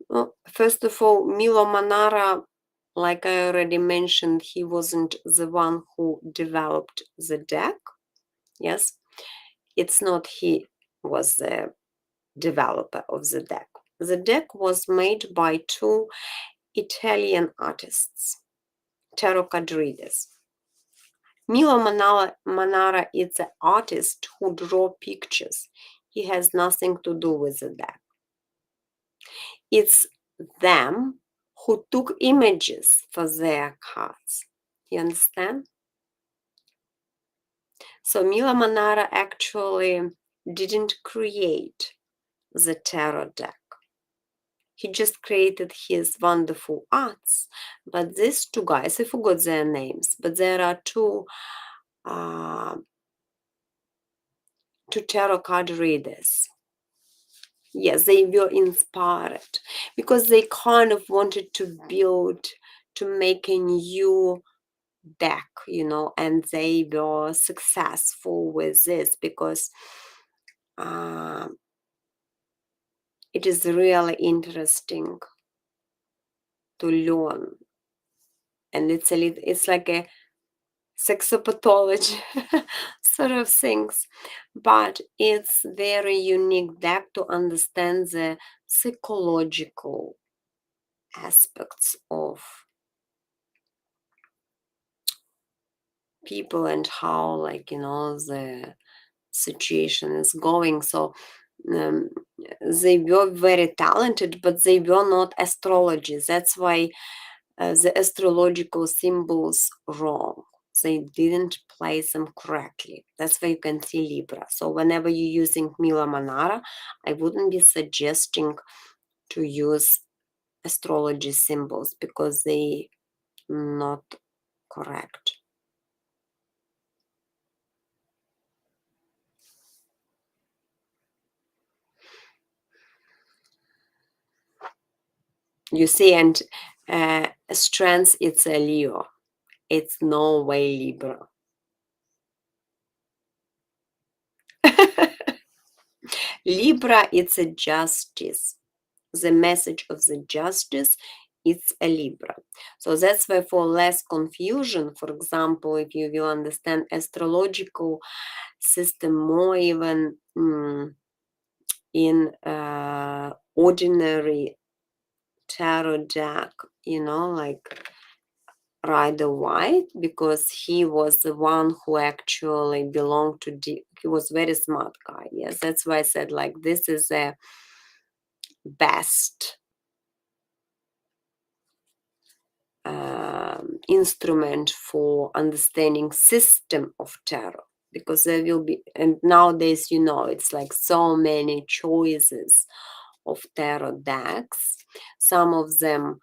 Well, first of all, Milo Manara, like I already mentioned, he wasn't the one who developed the deck. Yes, it's not he was the developer of the deck. The deck was made by two Italian artists, tarot card readers. Milo Manara is an artist who draw pictures. He has nothing to do with the deck. It's them who took images for their cards. You understand? So Milo Manara actually didn't create the tarot deck. He just created his wonderful arts. But these two guys, I forgot their names, but there are two tarot card readers. Yes, they were inspired because they kind of wanted to build, to make a new deck, and they were successful with this because it is really interesting to learn, and it's like a sexopathology sort of things, but it's very unique deck to understand the psychological aspects of people and how, the situation is going. So they were very talented, but they were not astrologers. That's why the astrological symbols wrong. They didn't place them correctly. That's why you can see Libra. So whenever you're using Milo Manara, I wouldn't be suggesting to use astrology symbols because they not correct. You see, and strength, it's a Leo. It's no way Libra. Libra, it's a justice. The message of the justice, it's a Libra. So that's why for less confusion, for example, if you will understand astrological system more even in ordinary tarot deck, like Rider White, because he was the one who actually belonged to he was very smart guy. Yes, that's why I said like this is a best instrument for understanding system of tarot, because there will be, and nowadays it's like so many choices of tarot decks. Some of them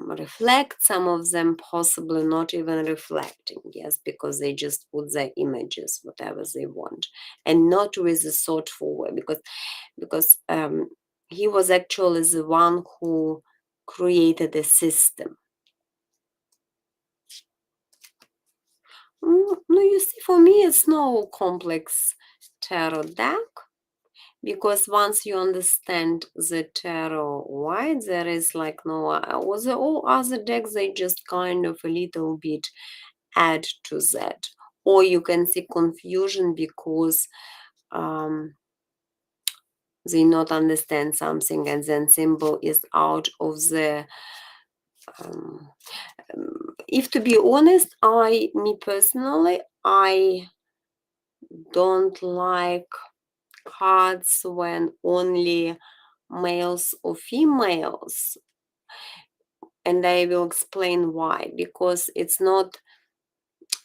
reflect, some of them possibly not even reflecting, yes, because they just put their images whatever they want and not with a thoughtful way, because he was actually the one who created a system. No, you see, for me it's no complex tarot deck, because once you understand the tarot wide, there is like no all other decks, they just kind of a little bit add to that, or you can see confusion because they not understand something, and then symbol is out of the um, if to be honest, me personally, I don't like cards when only males or females, and I will explain why. Because it's not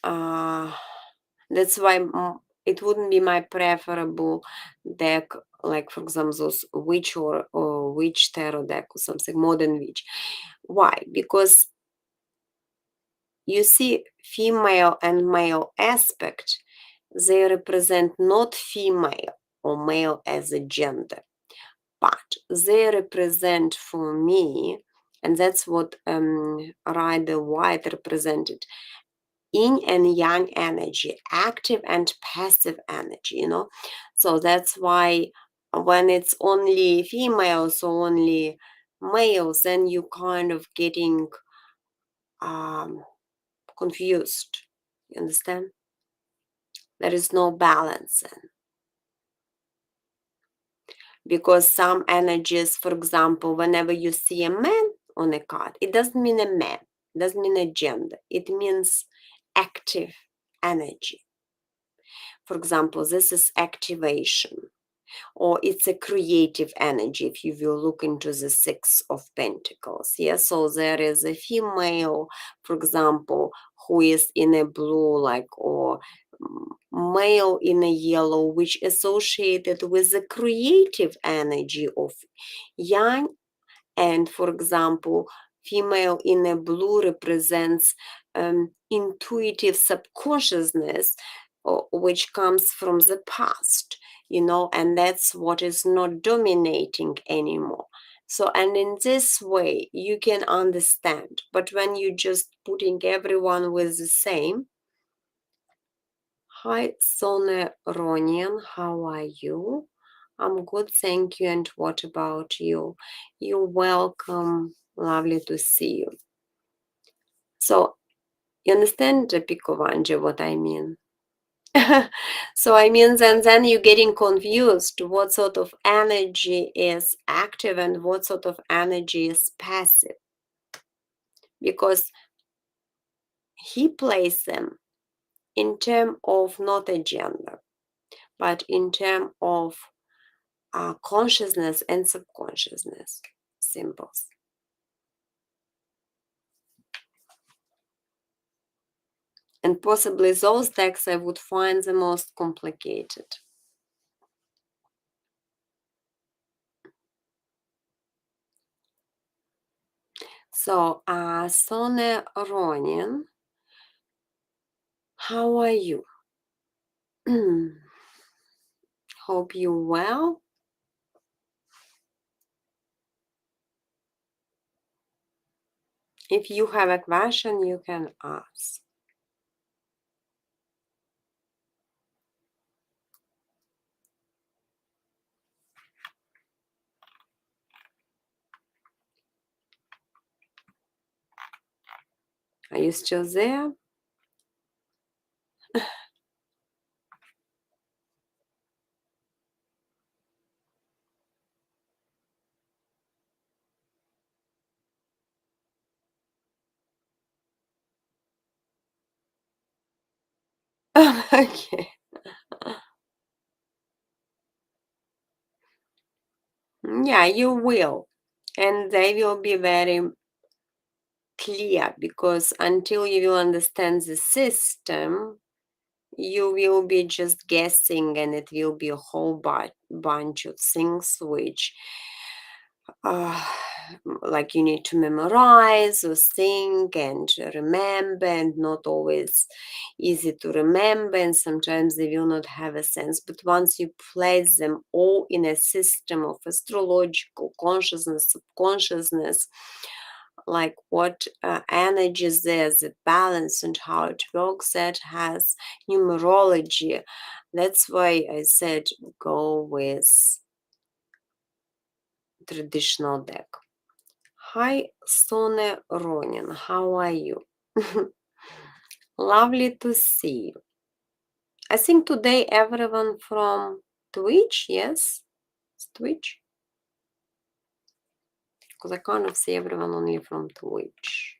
uh, that's why it wouldn't be my preferable deck, like for example those witch or witch tarot deck or something, modern witch. Why? Because you see, female and male aspect, they represent not female or male as a gender, but they represent for me, and that's what Rider White represented, yin and yang energy, active and passive energy, So that's why when it's only females or only males, then you kind of getting um, confused. You understand? There is no balance in. Because some energies, for example, whenever you see a man on a card, it doesn't mean a man, it doesn't mean a gender, it means active energy. For example, this is activation, or it's a creative energy if you will look into the Six of Pentacles. So there is a female, for example, who is in a blue, like, or male in a yellow, which associated with the creative energy of yang. And for example, female in a blue represents intuitive subconsciousness, which comes from the past, and that's what is not dominating anymore. So, and in this way, you can understand. But when you just putting everyone with the same, hi, Sone Ronian, how are you? I'm good, thank you. And what about you? You're welcome. Lovely to see you. So, you understand, Pikovanje, what I mean? So, I mean, then you're getting confused what sort of energy is active and what sort of energy is passive. Because he plays them in terms of not a gender, but in terms of consciousness and subconsciousness symbols. And possibly those decks I would find the most complicated. So, Sone Ronin, how are you? Hope you're well. If you have a question, you can ask. Are you still there? Okay. Yeah, you will. And they will be very clear, because until you will understand the system, you will be just guessing, and it will be a whole bunch of things which uh, like you need to memorize or think and remember, and not always easy to remember, and sometimes they will not have a sense. But once you place them all in a system of astrological consciousness, subconsciousness, like what energy is there, the balance and how it works, that has numerology. That's why I said go with traditional deck. Hi, Sone Ronin, how are you? Lovely to see you. I think today everyone from Twitch, yes? Twitch? Because I kind of see everyone only from Twitch.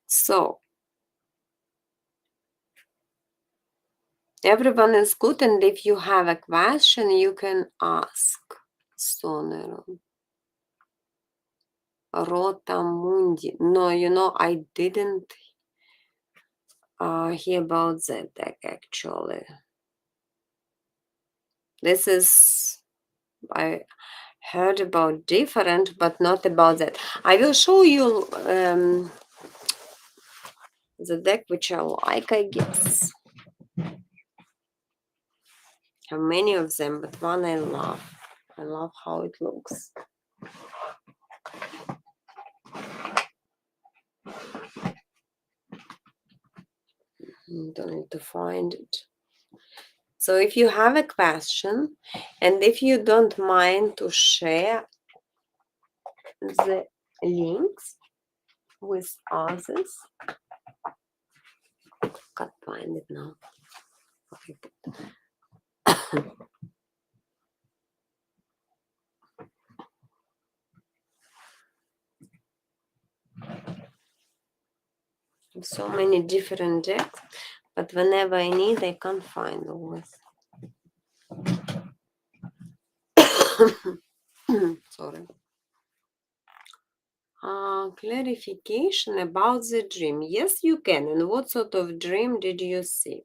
So, everyone is good, and if you have a question, you can ask. Soneron. Rotamundi. No, I didn't hear about that deck actually. This is, I heard about different, but not about that. I will show you the deck which I like, I guess. Have many of them, but one I love. I love how it looks. Don't need to find it. So if you have a question, and if you don't mind to share the links with others, can't find it now. So many different decks, but whenever I need, I can't find always. Sorry. Clarification about the dream. Yes, you can. And what sort of dream did you see?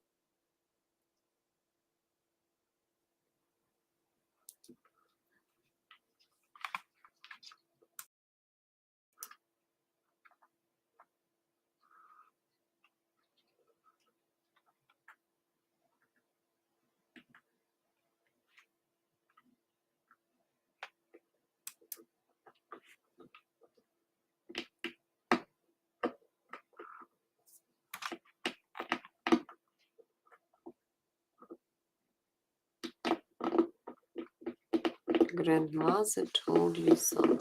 Grandmother told you something.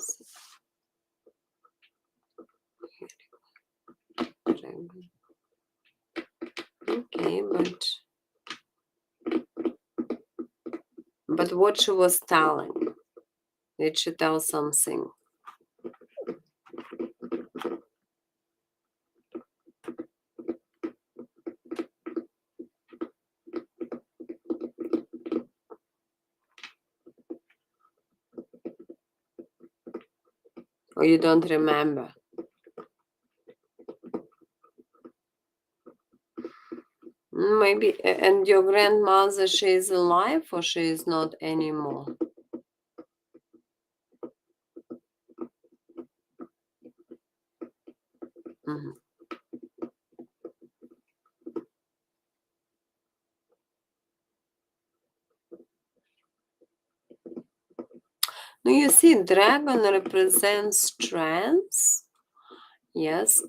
Okay, but what she was telling? Did she tell something? Or you don't remember? Maybe. And your grandmother, she is alive or she is not anymore? Mm-hmm. Now you see, dragon represents strength. Yes,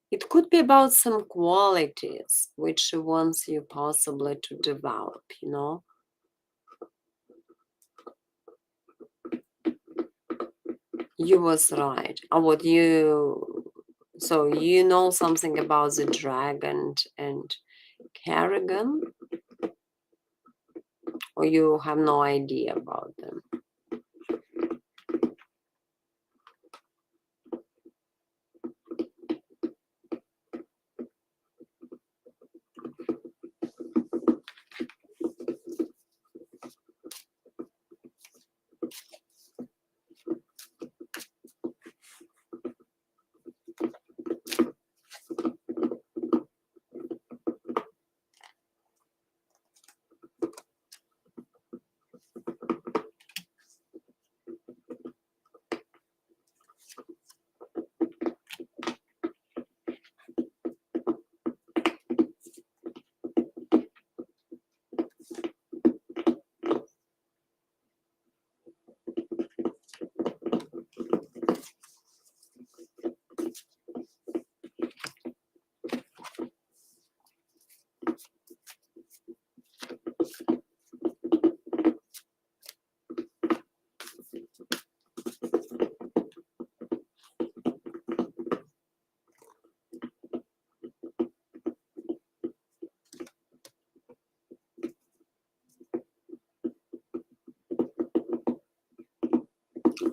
it could be about some qualities which she wants you possibly to develop, You was right. So you know something about the dragon and Kerrigan, or you have no idea about them?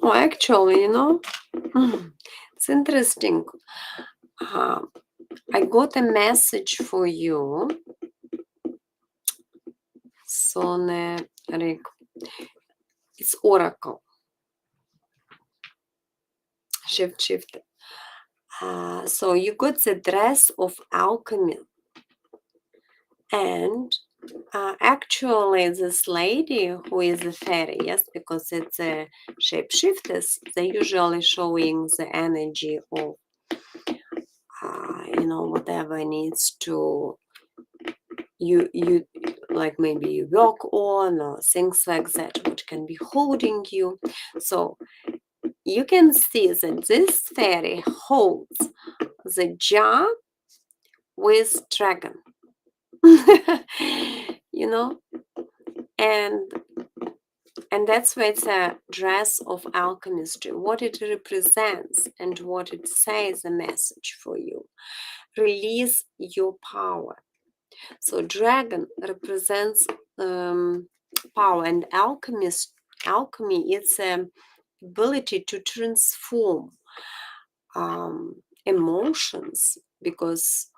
Oh, actually, it's interesting. I got a message for you, Sone Rick. It's Oracle. Shift. So you got the dress of alchemy. And actually, this lady who is a fairy, yes, because it's a shapeshifters, they're usually showing the energy of, whatever needs to you like maybe you work on or things like that, which can be holding you. So you can see that this fairy holds the jar with dragon. you know and that's why it's a dress of alchemistry, what it represents and what it says, a message for you. Release your power. So dragon represents power, and alchemy is an ability to transform emotions, because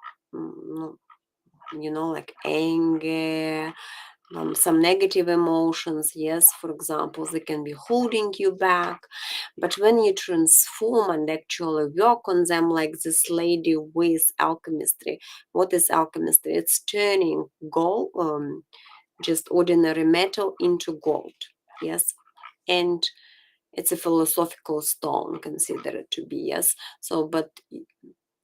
like anger, some negative emotions, yes, for example, they can be holding you back. But when you transform and actually work on them, like this lady with alchemistry, what is alchemistry? It's turning gold, just ordinary metal, into gold, yes. And it's a philosophical stone, considered to be, yes. So, but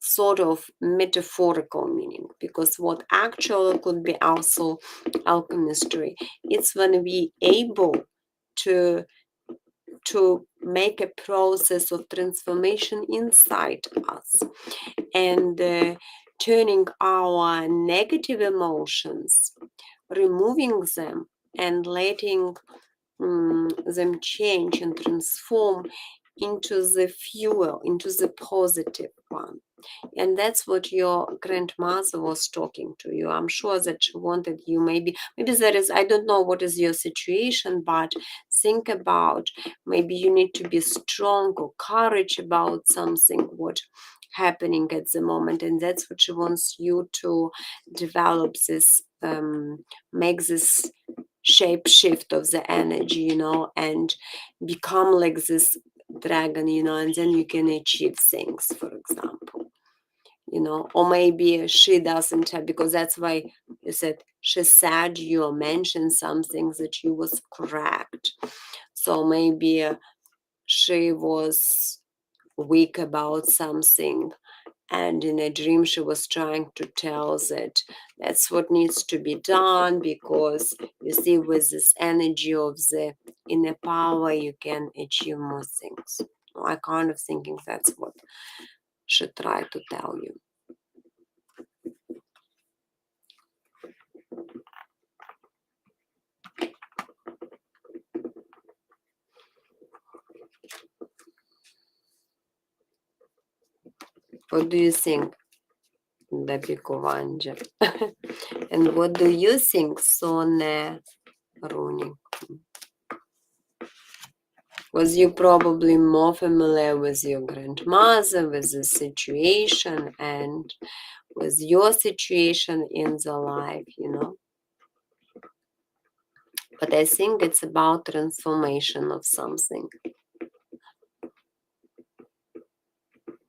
sort of metaphorical meaning, because what actually could be also alchemistry, it's when we able to make a process of transformation inside us, and turning our negative emotions, removing them, and letting them change and transform into the fuel, into the positive one. And that's what your grandmother was talking to you. I'm sure that she wanted you, maybe there is, I don't know what is your situation, but think about, maybe you need to be strong or courage about something what happening at the moment, and that's what she wants you to develop, this make this shape shift of the energy, and become like this dragon, and then you can achieve things, for example. Or maybe she doesn't have, because that's why you said she said you or mentioned something that you was correct. So maybe she was weak about something, and in a dream she was trying to tell that that's what needs to be done, because you see, with this energy of the inner power, you can achieve more things. I kind of thinking that's what she tried to tell you. What do you think, Dabikovanja? And what do you think, Sone Runi? Was you probably more familiar with your grandmother, with the situation, and with your situation in the life, But I think it's about transformation of something.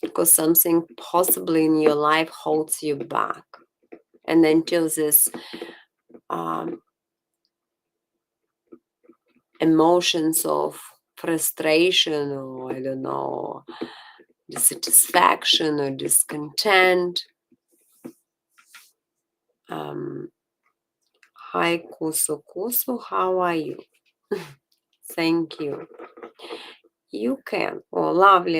Because something possibly in your life holds you back. And until this emotions of frustration, or I don't know, dissatisfaction or discontent. Hi Kusu, how are you? Thank you. You can. Oh, lovely.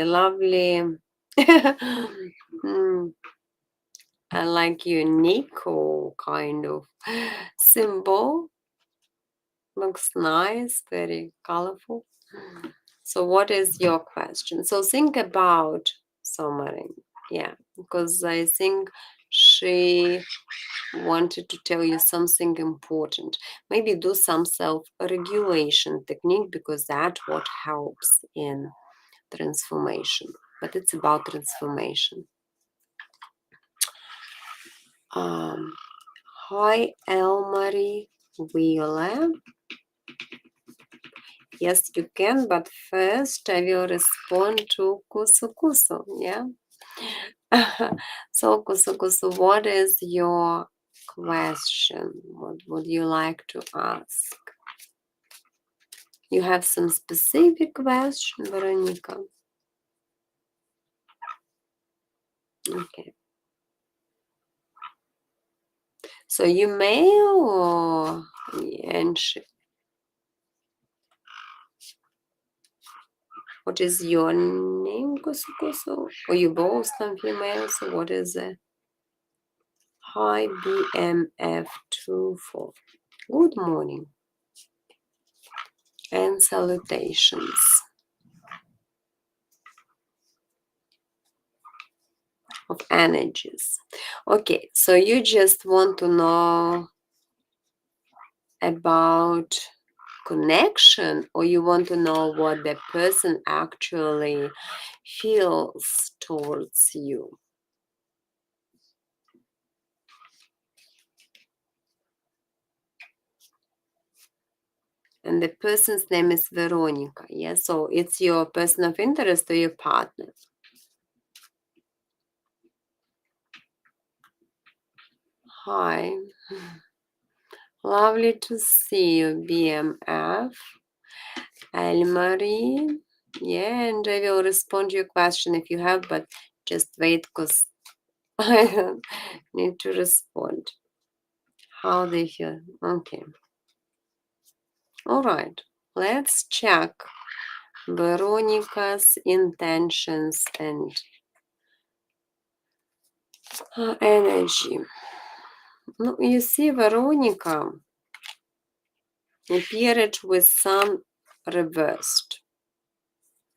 I like your Nico kind of symbol. Looks nice, very colorful. So what is your question? So think about submarine. Yeah, because I think she wanted to tell you something important. Maybe do some self-regulation technique, because that's what helps in transformation. But it's about transformation. Hi, Elmarie Wheeler. Yes, you can, but first I will respond to Kusu Kusu, yeah? So, Kusu Kusu, what is your question? What would you like to ask? You have some specific question, Veronica? Okay. So you male or and what is your name, Kusu Kusu? Or you both some females? So what is it? Hi, BMF24. Good morning and salutations of energies. Okay, so you just want to know about connection, or you want to know what the person actually feels towards you? And the person's name is Veronica, yeah? So it's your person of interest or your partner? Hi. Lovely to see you, BMF. Elmarie. Yeah, and I will respond to your question if you have, but just wait because I need to respond. How they feel. Okay. All right. Let's check Veronica's intentions and energy. No, you see, Veronica appeared with sun reversed.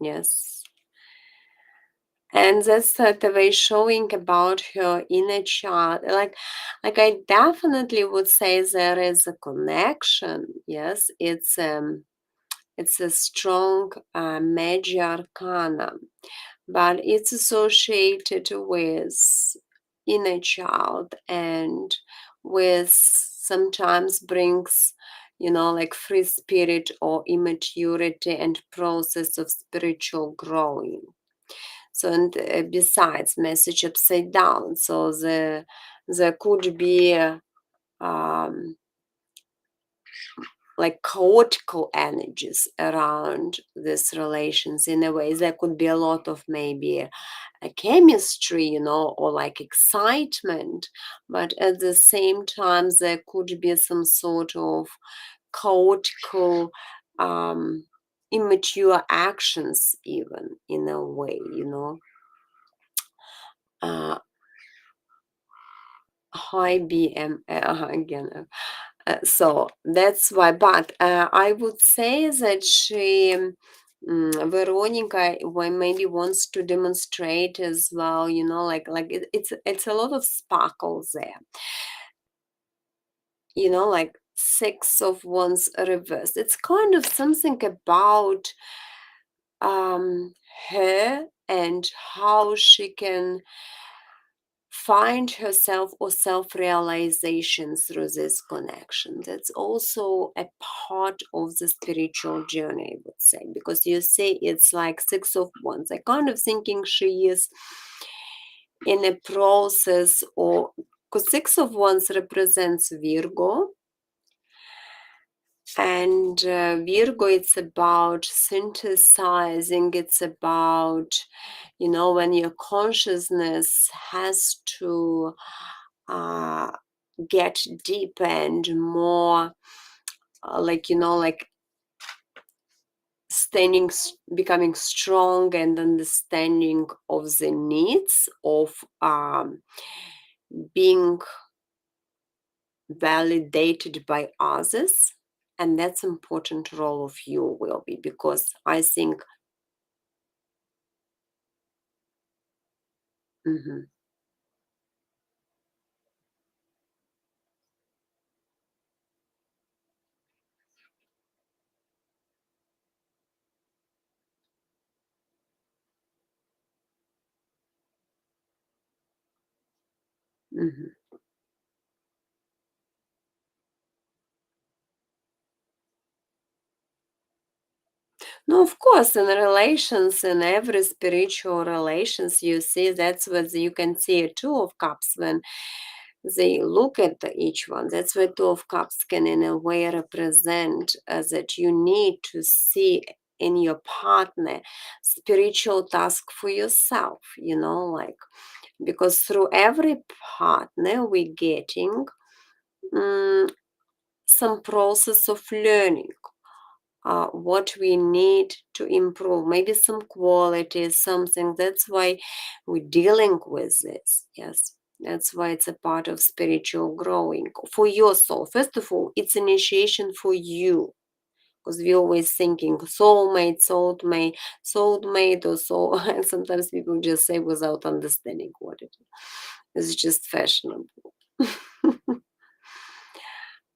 Yes. And that's the way showing about her inner child. Like I definitely would say there is a connection. Yes, it's a strong major arcana, but it's associated with inner child and with sometimes brings, like free spirit or immaturity and process of spiritual growing. So, and besides, message upside down. So there could be um, like chaotical energies around these relations. In a way, there could be a lot of maybe a chemistry, or like excitement, but at the same time, there could be some sort of chaotical, immature actions, even in a way, Uh, Hi, BM again. So that's why, but I would say that Veronica, maybe wants to demonstrate as well, it's a lot of sparkles there, like Six of Wands reversed. It's kind of something about her and how she can find herself or self-realization through this connection. That's also a part of the spiritual journey, I would say, because you say it's like Six of Wands. I kind of thinking she is in a process, or because Six of Wands represents Virgo, and Virgo, it's about synthesizing, it's about, when your consciousness has to get deep and more, like becoming strong and understanding of the needs of being validated by others. And that's important role of you will be, because I think mhm, Mhm. No, of course, in relations, in every spiritual relations, you see that's what you can see a two of cups when they look at each one. That's why two of cups can in a way represent that you need to see in your partner spiritual task for yourself, like because through every partner we're getting mm, some process of learning what we need to improve, maybe some quality, something. That's why we're dealing with this. Yes, that's why it's a part of spiritual growing for your soul. First of all, it's initiation for you. Because we're always thinking soulmate, soulmate, soulmate, or soul. And sometimes people just say without understanding what it is. It's just fashionable.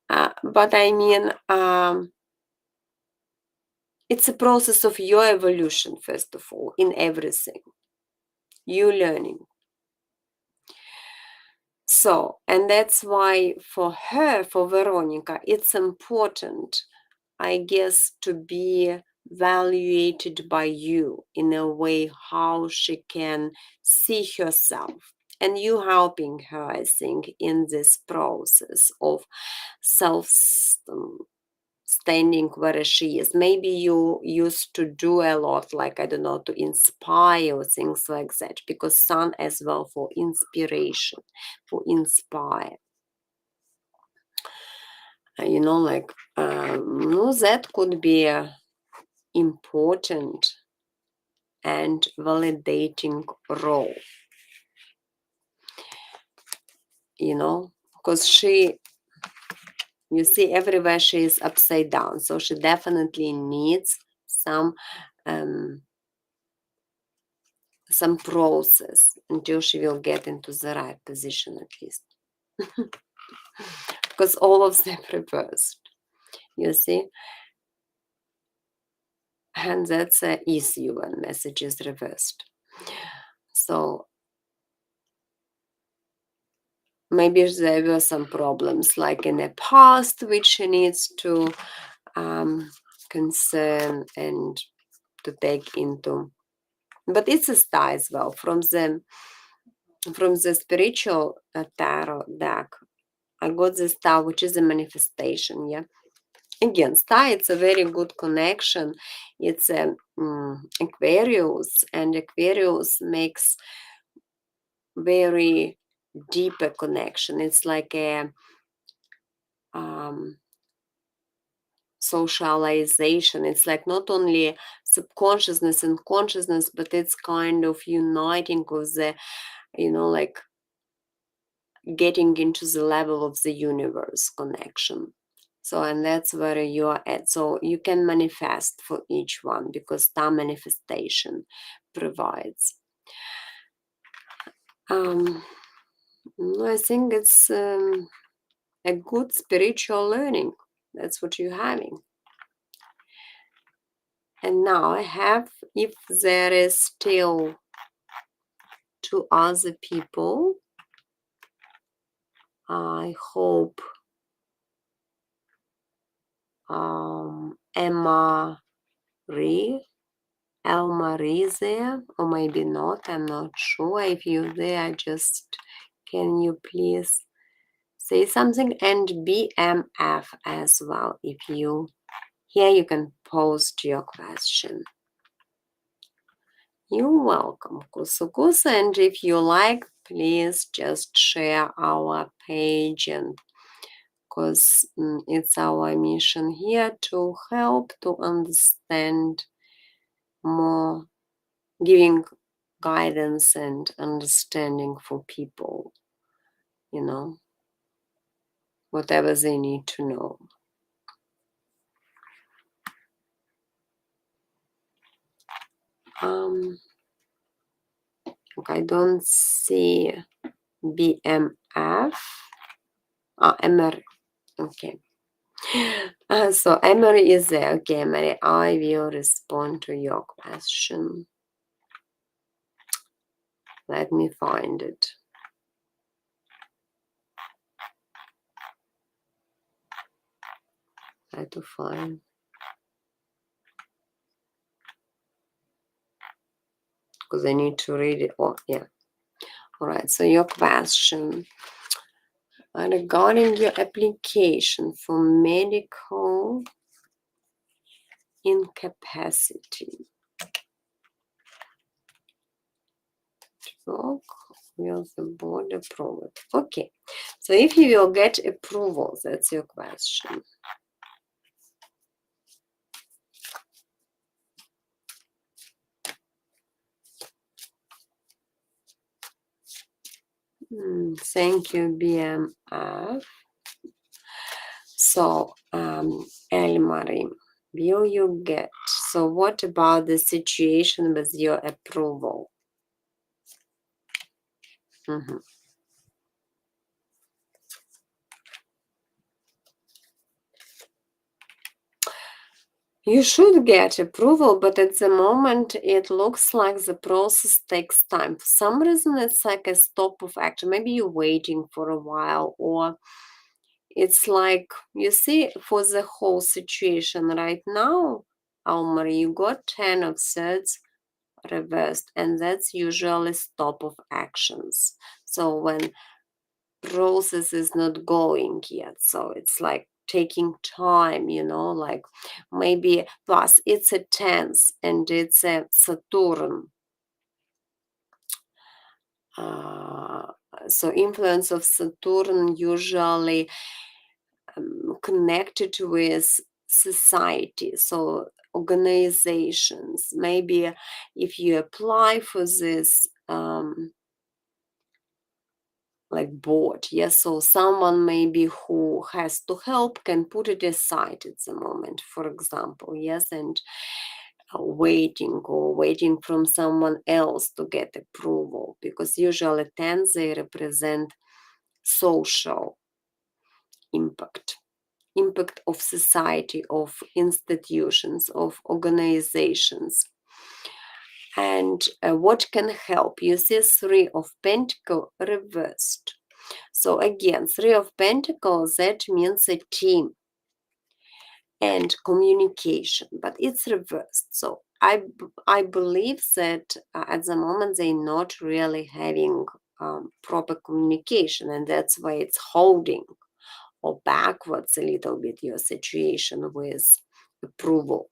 But I mean, it's a process of your evolution, first of all, in everything. You learning. So, and that's why for her, for Veronica, it's important, I guess, to be evaluated by you in a way how she can see herself. And you helping her, I think, in this process of self standing where she is. Maybe you used to do a lot, like, I don't know, to inspire, things like that, because sun as well for inspiration, for inspire. Like, no, that could be important and validating role, because you see, everywhere she is upside down, so she definitely needs um, some process until she will get into the right position at least. Because all of them reversed, you see, and that's an issue when message is reversed. So maybe there were some problems like in the past which she needs to concern and to take into, but it's a star as well from the spiritual tarot deck. I got the star, which is a manifestation. Yeah, again, star, it's a very good connection. It's a Aquarius, and Aquarius makes very deeper connection. It's like a socialization. It's like not only subconsciousness and consciousness, but it's kind of uniting with the, like getting into the level of the universe connection. So, and that's where you are at. So you can manifest for each one because star manifestation provides. I think it's a good spiritual learning. That's what you're having. And now I have, if there is still two other people, I hope Emma Ree, Elmarie is there, or maybe not. I'm not sure. If you're there, just can you please say something? And BMF as well. If you here, you can post your question. You're welcome, Kusa. And if you like, please just share our page, and because it's our mission here to help to understand more, giving guidance and understanding for people, whatever they need to know. I don't see BMF. Emery. Okay. So Emery is there. Okay, Emery, I will respond to your question. Let me find it. try to find. Because I need to read it. Oh, yeah. All right. So your question regarding your application for medical incapacity. Will the board approve it? Okay. So if you will get approval, that's your question. Thank you, BMF. So, Elmarie, will you get? So, what about the situation with your approval? You should get approval, but at the moment it looks like the process takes time. For some reason, it's like a stop of action. Maybe you're waiting for a while, or it's like, you see, for the whole situation right now, Almari, you got 10 of swords reversed, and that's usually stop of actions. So when process is not going yet, so it's like taking time, like maybe, plus it's a tense and it's a Saturn, so influence of Saturn usually connected with society, so organizations. Maybe if you apply for this like board, yes, so someone maybe who has to help can put it aside at the moment, for example, yes, and waiting from someone else to get approval, because usually 10s, they represent social impact of society, of institutions, of organizations. And what can help? You see 3 of Pentacles reversed. So again, 3 of Pentacles, that means a team and communication, but it's reversed. So I believe that at the moment they're not really having proper communication, and that's why it's holding or backwards a little bit your situation with approval.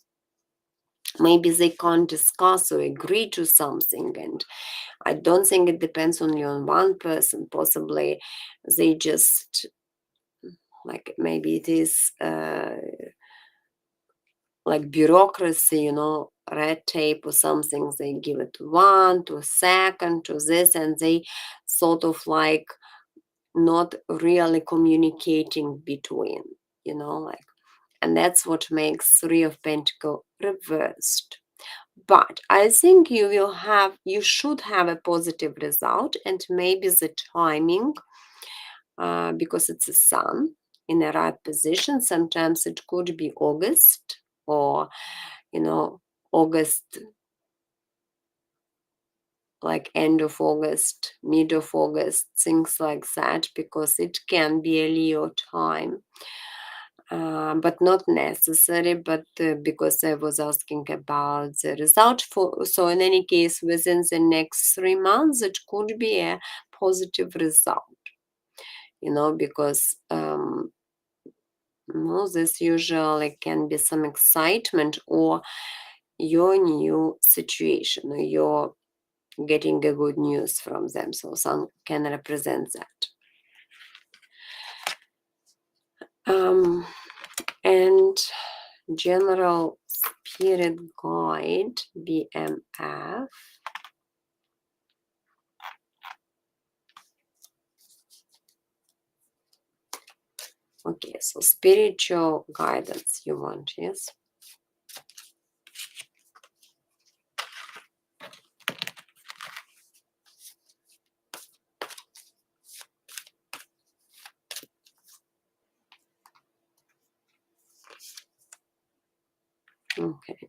Maybe they can't discuss or agree to something, and I don't think it depends only on one person. Possibly they just, like, maybe it is like bureaucracy, red tape or something. They give it to one, to a second, to this, and they sort of like not really communicating between, like, and that's what makes 3 of Pentacles reversed. But I think you should have a positive result, and maybe the timing, because it's a sun in the right position, sometimes it could be August, or August, like end of August, mid of August, things like that, because it can be a Leo time. But not necessary, but because I was asking about the result so in any case, within the next 3 months, it could be a positive result, because this usually can be some excitement, or your new situation, or you're getting a good news from them, so sun can represent that. And general spirit guide, BMF. Okay, so spiritual guidance you want, yes? Okay.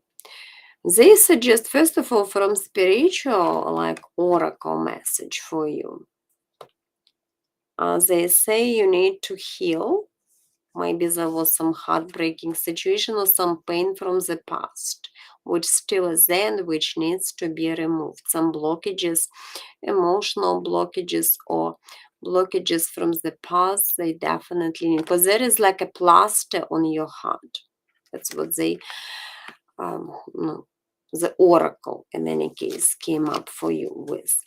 They suggest, first of all, from spiritual, like oracle message for you. They say you need to heal Maybe there was some heartbreaking situation or some pain from the past, which still is there and which needs to be removed. Some blockages, emotional blockages or blockages from the past, they definitely need, because there is like a plaster on your heart. That's what they, no, the oracle in any case came up for you with.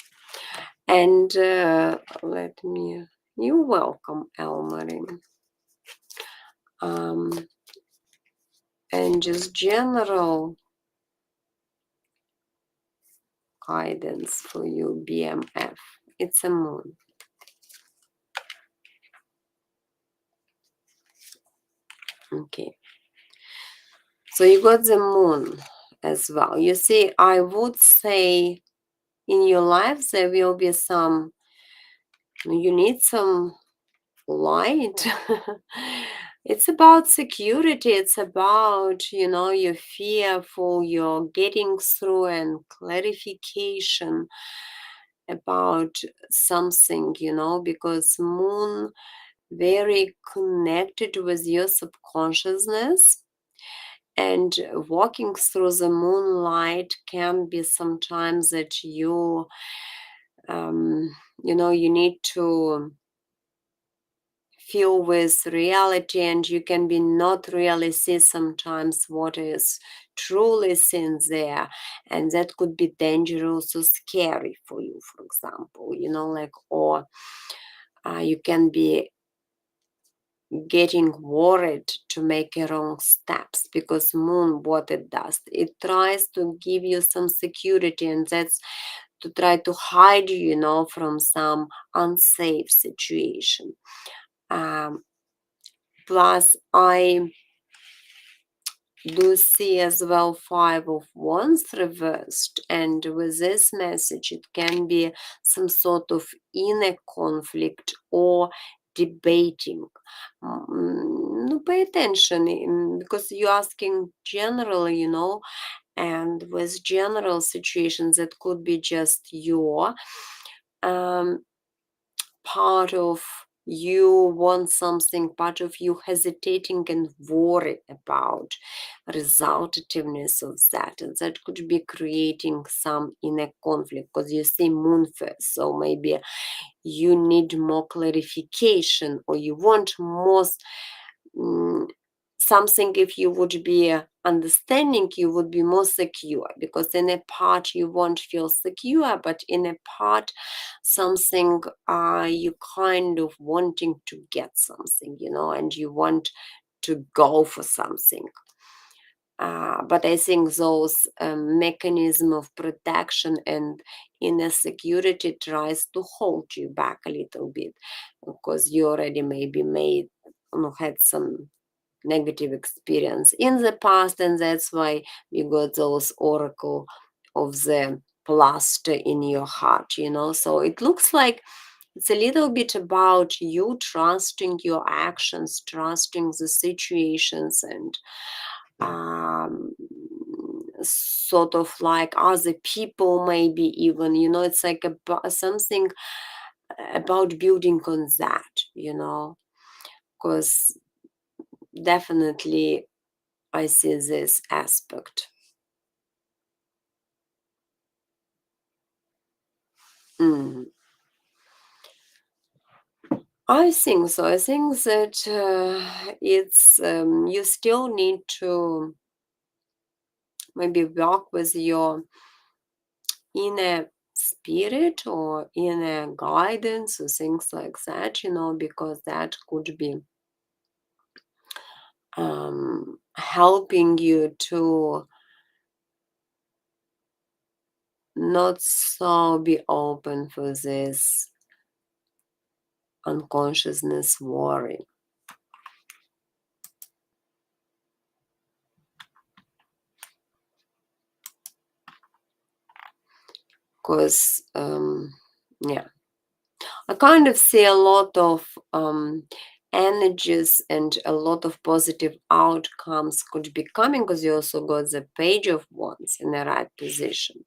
And you're welcome, Elmarie. And just general guidance for you, BMF. It's a moon. Okay. So you got the moon as well. You see, I would say in your life there will be some, you need some light. It's about security. It's about, your fear for your getting through and clarification about something, because moon very connected with your subconsciousness, and walking through the moonlight can be sometimes that you need to feel with reality, and you can be not really see sometimes what is truly seen there, and that could be dangerous or scary for you, for example, or you can be getting worried to make wrong steps, because moon, what it does, it tries to give you some security, and that's to try to hide you, from some unsafe situation. Plus I do see as well Five of Wands reversed, and with this message it can be some sort of inner conflict or debating. No, pay attention, because you're asking generally, and with general situations that could be just your part of you want something, part of you hesitating and worry about resultativeness of that, and that could be creating some inner conflict, because you see moon first, so maybe you need more clarification, or you want more something. If you would be understanding, you would be more secure, because in a part you won't feel secure, but in a part something you kind of wanting to get something, and you want to go for something. But I think those mechanism of protection and inner security tries to hold you back a little bit, because you already maybe had some negative experience in the past, and that's why you got those oracle of the plaster in your heart, so it looks like it's a little bit about you trusting your actions, trusting the situations, and sort of like other people, maybe even, it's like something about building on that, because definitely I see this aspect. Mm. I think so. I think that it's you still need to maybe work with your inner spirit or inner guidance or things like that, because that could be helping you to not so be open for this unconsciousness worry. Because yeah, I kind of see a lot of energies and a lot of positive outcomes could be coming, because you also got the Page of Wands in the right position.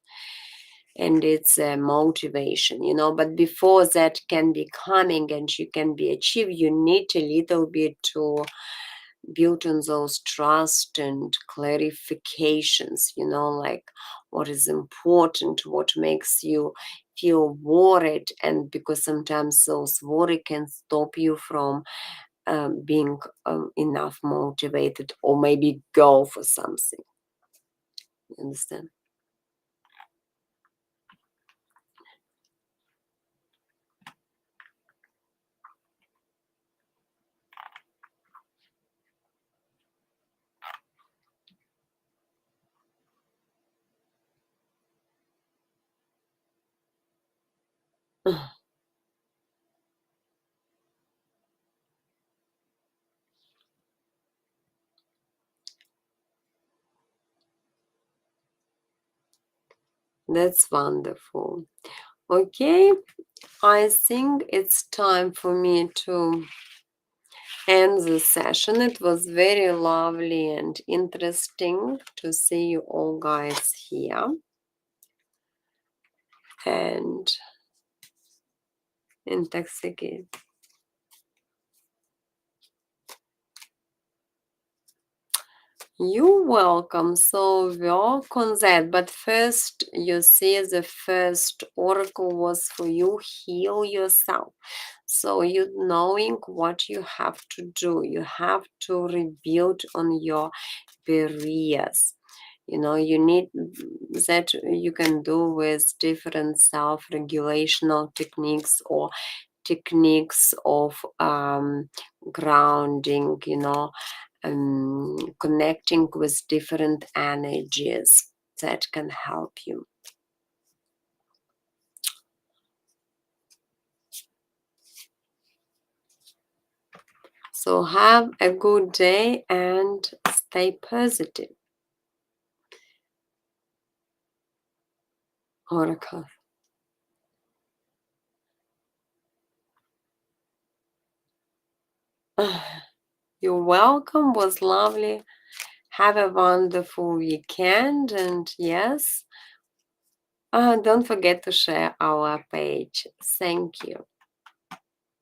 and it's a motivation, but before that can be coming and you can be achieved, you need a little bit to build on those trust and clarifications, like what is important, what makes you feel worried, and because sometimes those worry can stop you from being enough motivated or maybe go for something. You understand? That's wonderful. Okay, I think it's time for me to end the session. It was very lovely and interesting to see you all guys here and intoxicated. You're welcome. So work on that. But first, you see, the first oracle was for you, heal yourself. So you knowing what you have to do. You have to rebuild on your barriers. You need that you can do with different self-regulational techniques or techniques of grounding, connecting with different energies that can help you. So have a good day and stay positive. Oracle. You're welcome. Was lovely. Have a wonderful weekend. And yes, don't forget to share our page. Thank you.